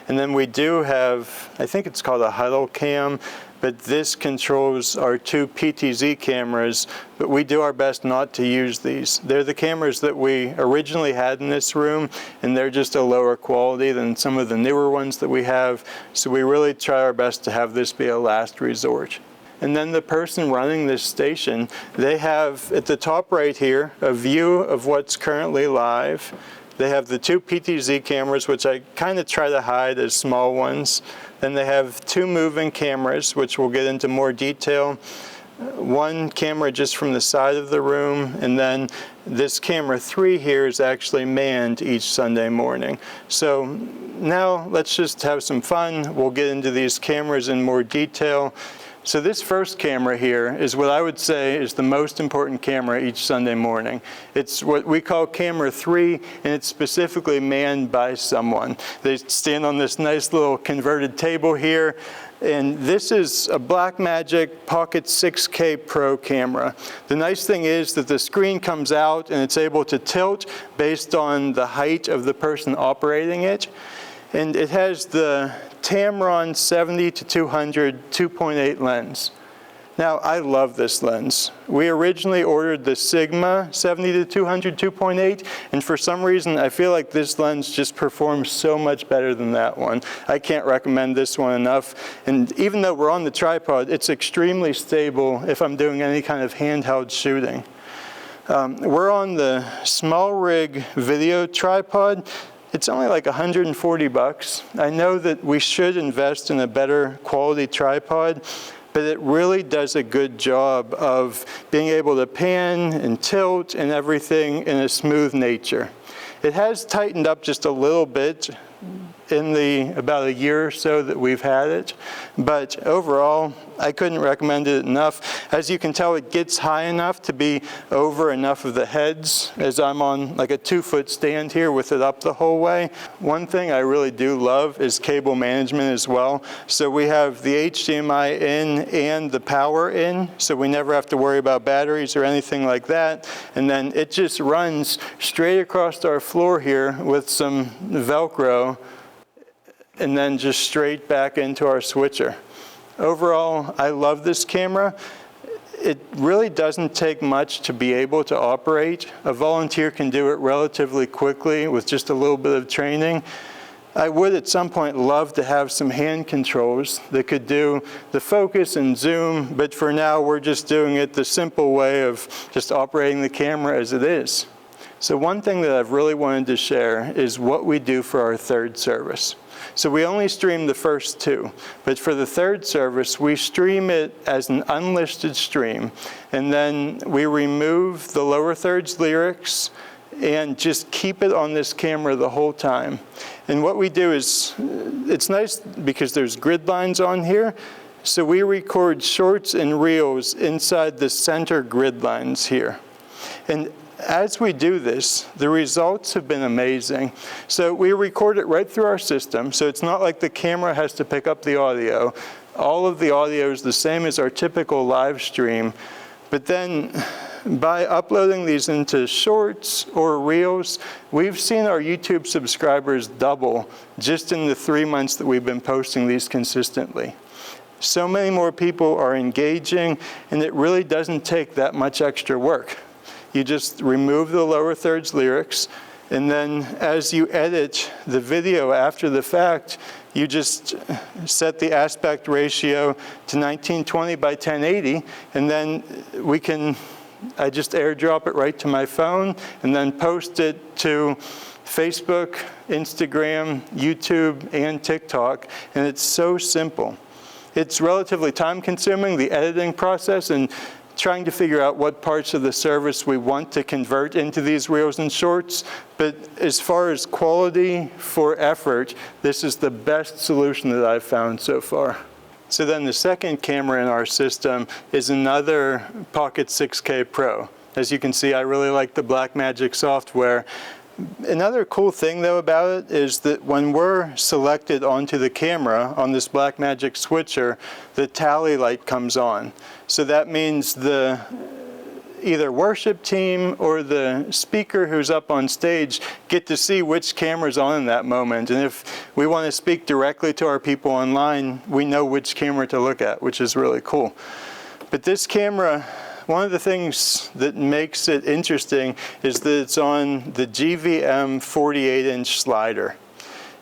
And then we do have, I think it's called a huddle cam, but this controls our 2 PTZ cameras, but we do our best not to use these. They're the cameras that we originally had in this room, and they're just a lower quality than some of the newer ones that we have, so we really try our best to have this be a last resort. And then the person running this station, they have at the top right here a view of what's currently live. They have the 2 PTZ cameras, which I kind of try to hide as small ones. Then they have 2 moving cameras, which we'll get into more detail. 1 camera just from the side of the room, and then this camera 3 here is actually manned each Sunday morning. So now let's just have some fun. We'll get into these cameras in more detail. So this first camera here is what I would say is the most important camera each Sunday morning. It's what we call camera 3, and it's specifically manned by someone. They stand on this nice little converted table here, and this is a Blackmagic Pocket 6K Pro camera. The nice thing is that the screen comes out and it's able to tilt based on the height of the person operating it. And it has the Tamron 70-200 2.8 lens. Now, I love this lens. We originally ordered the Sigma 70-200 2.8, and for some reason, I feel like this lens just performs so much better than that one. I can't recommend this one enough. And even though we're on the tripod, it's extremely stable if I'm doing any kind of handheld shooting. We're on the small rig video tripod. It's only like 140 bucks. I know that we should invest in a better quality tripod, but it really does a good job of being able to pan and tilt and everything in a smooth nature. It has tightened up just a little bit in the about a year or so that we've had it, but overall, I couldn't recommend it enough. As you can tell, it gets high enough to be over enough of the heads, as I'm on like a 2-foot stand here with it up the whole way. One thing I really do love is cable management as well. So we have the HDMI in and the power in, so we never have to worry about batteries or anything like that. And then it just runs straight across our floor here with some Velcro, and then just straight back into our switcher. Overall, I love this camera. It really doesn't take much to be able to operate. A volunteer can do it relatively quickly with just a little bit of training. I would at some point love to have some hand controls that could do the focus and zoom, but for now we're just doing it the simple way of just operating the camera as it is. So one thing that I've really wanted to share is what we do for our 3rd service. So we only stream the first 2, but for the 3rd service, we stream it as an unlisted stream, and then we remove the lower thirds lyrics, and just keep it on this camera the whole time. And what we do is, it's nice because there's grid lines on here, so we record shorts and reels inside the center grid lines here. And as we do this, the results have been amazing. So we record it right through our system, so it's not like the camera has to pick up the audio. All of the audio is the same as our typical live stream, but then by uploading these into shorts or reels, we've seen our YouTube subscribers double just in the 3 months that we've been posting these consistently. So many more people are engaging, and it really doesn't take that much extra work. You just remove the lower thirds lyrics, and then as you edit the video after the fact, you just set the aspect ratio to 1920 by 1080, and then I just airdrop it right to my phone, and then post it to Facebook, Instagram, YouTube, and TikTok, and it's so simple. It's relatively time-consuming, the editing process, and trying to figure out what parts of the service we want to convert into these reels and shorts. But as far as quality for effort, this is the best solution that I've found so far. So then the second camera in our system is another Pocket 6K Pro. As you can see, I really like the Blackmagic software. Another cool thing though about it is that when we're selected onto the camera on this Blackmagic switcher, the tally light comes on. So that means the either worship team or the speaker who's up on stage get to see which camera's on in that moment. And if we want to speak directly to our people online, we know which camera to look at, which is really cool. But this camera, one of the things that makes it interesting is that it's on the GVM 48-inch slider.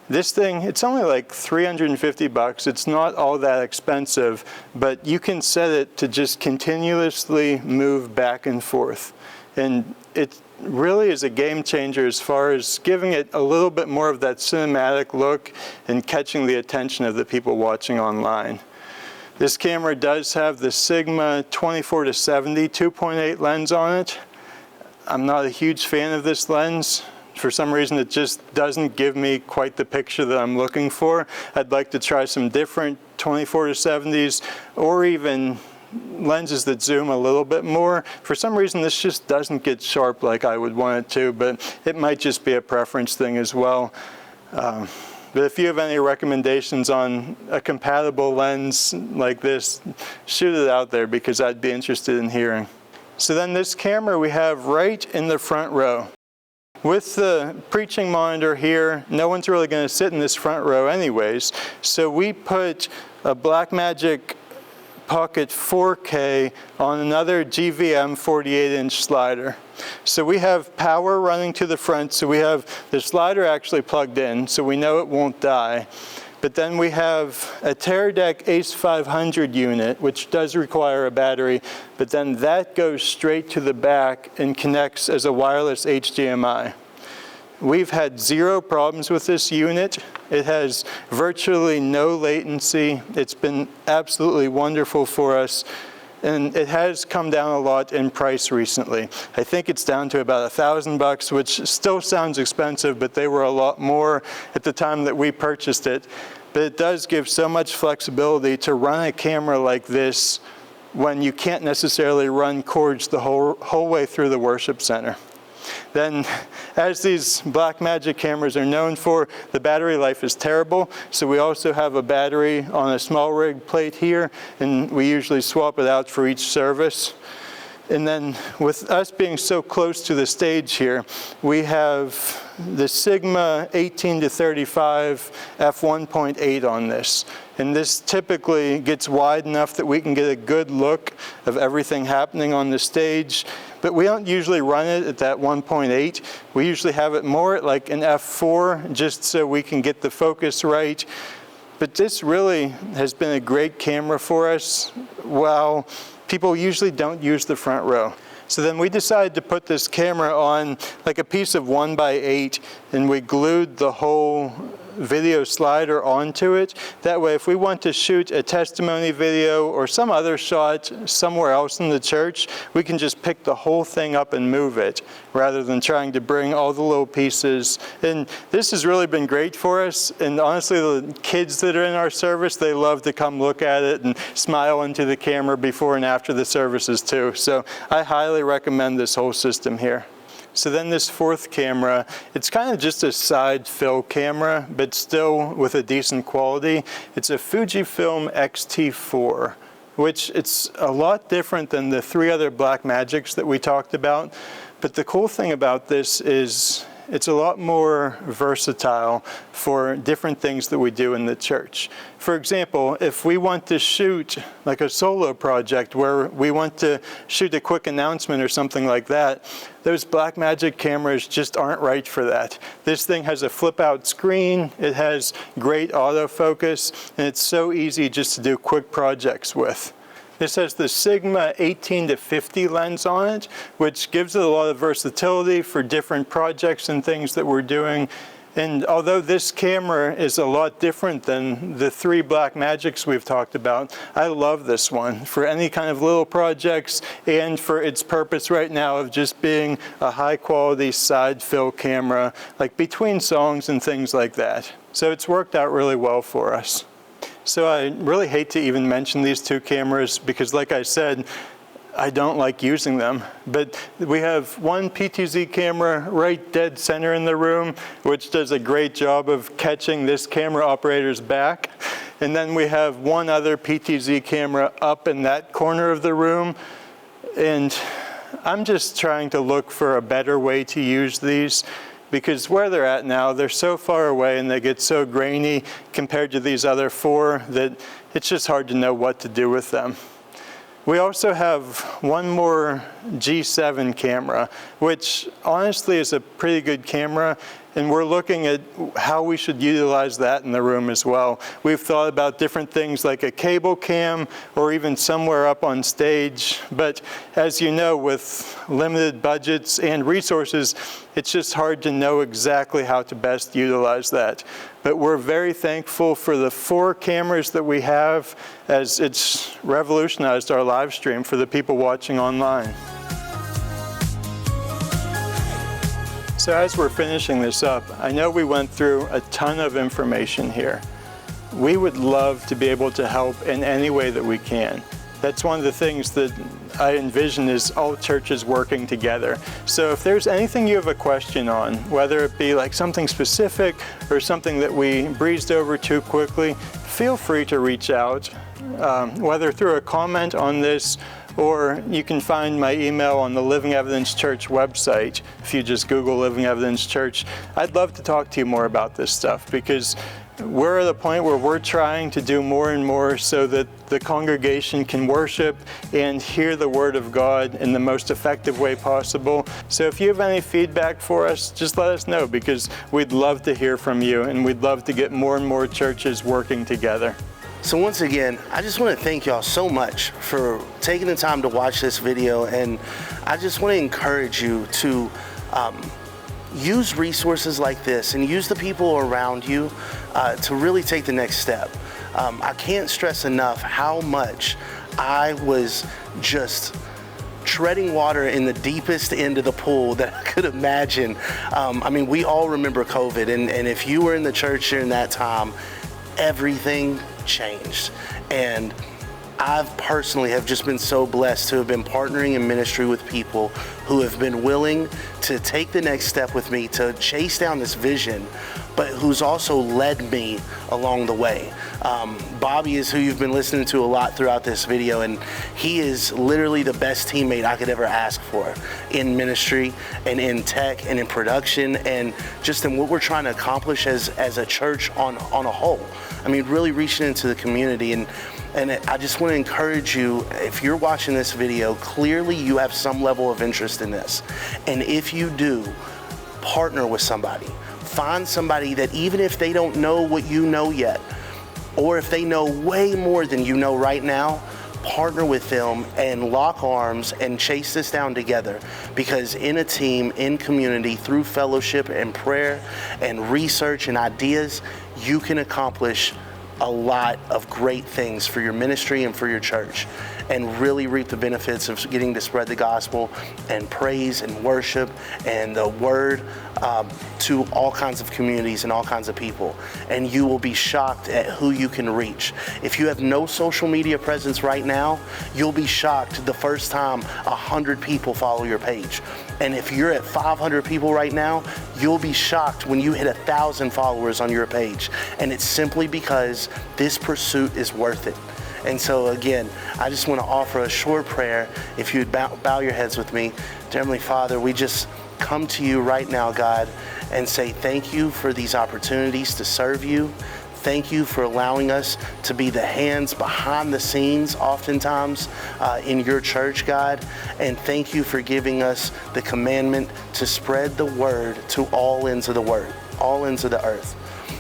This thing, it's only like 350 bucks. It's not all that expensive, but you can set it to just continuously move back and forth. And it really is a game changer as far as giving it a little bit more of that cinematic look and catching the attention of the people watching online. This camera does have the Sigma 24-70 2.8 lens on it. I'm not a huge fan of this lens. For some reason, it just doesn't give me quite the picture that I'm looking for. I'd like to try some different 24-70s or even lenses that zoom a little bit more. For some reason, this just doesn't get sharp like I would want it to, but it might just be a preference thing as well. But if you have any recommendations on a compatible lens like this, shoot it out there because I'd be interested in hearing. So then this camera we have right in the front row. With the preaching monitor here, no one's really going to sit in this front row anyways, so we put a Blackmagic Pocket 4K on another GVM 48-inch slider. So we have power running to the front, so we have the slider actually plugged in, so we know it won't die. But then we have a Teradek Ace 500 unit, which does require a battery, but then that goes straight to the back and connects as a wireless HDMI. We've had zero problems with this unit. It has virtually no latency. It's been absolutely wonderful for us. And it has come down a lot in price recently. I think it's down to about $1,000, which still sounds expensive, but they were a lot more at the time that we purchased it. But it does give so much flexibility to run a camera like this when you can't necessarily run cords the whole way through the worship center. Then, as these Blackmagic cameras are known for, the battery life is terrible, so we also have a battery on a small rig plate here, and we usually swap it out for each service. And then, with us being so close to the stage here, we have the Sigma 18-35 f1.8 on this. And this typically gets wide enough that we can get a good look of everything happening on the stage. But we don't usually run it at that 1.8. We usually have it more at like an f4, just so we can get the focus right. But this really has been a great camera for us while people usually don't use the front row. So then we decided to put this camera on like a piece of 1x8, and we glued the whole video slider onto it. That way, if we want to shoot a testimony video or some other shot somewhere else in the church, we can just pick the whole thing up and move it, rather than trying to bring all the little pieces. And this has really been great for us. And honestly, the kids that are in our service, they love to come look at it and smile into the camera before and after the services too. So I highly recommend this whole system here. So then this fourth camera, it's kind of just a side fill camera, but still with a decent quality. It's a Fujifilm X-T4, which it's a lot different than the 3 other Blackmagics that we talked about. But the cool thing about this is it's a lot more versatile for different things that we do in the church. For example, if we want to shoot like a solo project where we want to shoot a quick announcement or something like that, those Blackmagic cameras just aren't right for that. This thing has a flip out screen, it has great autofocus, and it's so easy just to do quick projects with. This has the Sigma 18-50 lens on it, which gives it a lot of versatility for different projects and things that we're doing. And although this camera is a lot different than the 3 Blackmagics we've talked about, I love this one for any kind of little projects and for its purpose right now of just being a high quality side fill camera, like between songs and things like that. So it's worked out really well for us. So I really hate to even mention these 2 cameras because, like I said, I don't like using them. But we have one PTZ camera right dead center in the room, which does a great job of catching this camera operator's back. And then we have one other PTZ camera up in that corner of the room. And I'm just trying to look for a better way to use these, because where they're at now, they're so far away and they get so grainy compared to these other 4 that it's just hard to know what to do with them. We also have one more G7 camera, which honestly is a pretty good camera, and we're looking at how we should utilize that in the room as well. We've thought about different things like a cable cam or even somewhere up on stage, but as you know, with limited budgets and resources, it's just hard to know exactly how to best utilize that. But we're very thankful for the 4 cameras that we have, as it's revolutionized our live stream for the people watching online. So as we're finishing this up, I know we went through a ton of information here. We would love to be able to help in any way that we can. That's one of the things that I envision is all churches working together. So if there's anything you have a question on, whether it be like something specific or something that we breezed over too quickly, feel free to reach out, whether through a comment on this, or you can find my email on the Living Evidence Church website. If you just Google Living Evidence Church, I'd love to talk to you more about this stuff, because we're at a point where we're trying to do more and more so that the congregation can worship and hear the Word of God in the most effective way possible. So if you have any feedback for us, just let us know, because we'd love to hear from you and we'd love to get more and more churches working together. So once again, I just want to thank y'all so much for taking the time to watch this video, and I just want to encourage you to use resources like this and use the people around you to really take the next step. I can't stress enough how much I was just treading water in the deepest end of the pool that I could imagine. I mean, we all remember COVID, and if you were in the church during that time, everything changed. And I've personally have just been so blessed to have been partnering in ministry with people who have been willing to take the next step with me to chase down this vision, but who's also led me along the way. Bobby is who you've been listening to a lot throughout this video, and he is literally the best teammate I could ever ask for in ministry and in tech and in production and just in what we're trying to accomplish as a church on a whole. I mean, really reaching into the community. And I just want to encourage you, if you're watching this video, clearly you have some level of interest in this. And if you do, partner with somebody. Find somebody that, even if they don't know what you know yet, or if they know way more than you know right now, partner with them and lock arms and chase this down together, because in a team, in community, through fellowship and prayer and research and ideas, you can accomplish a lot of great things for your ministry and for your church, and really reap the benefits of getting to spread the gospel and praise and worship and the word to all kinds of communities and all kinds of people. And you will be shocked at who you can reach. If you have no social media presence right now, you'll be shocked the first time 100 people follow your page. And if you're at 500 people right now, you'll be shocked when you hit 1,000 followers on your page. And it's simply because this pursuit is worth it. And so again, I just want to offer a short prayer. If you'd bow your heads with me. Dear Heavenly Father, we just come to you right now, God, and say thank you for these opportunities to serve you. Thank you for allowing us to be the hands behind the scenes oftentimes in your church, God. And thank you for giving us the commandment to spread the word to all ends of the word, all ends of the earth.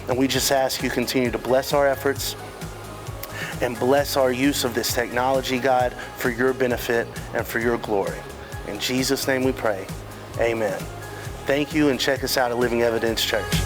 And we just ask you continue to bless our efforts and bless our use of this technology, God, for your benefit and for your glory. In Jesus' name we pray, amen. Thank you, and check us out at Living Evidence Church.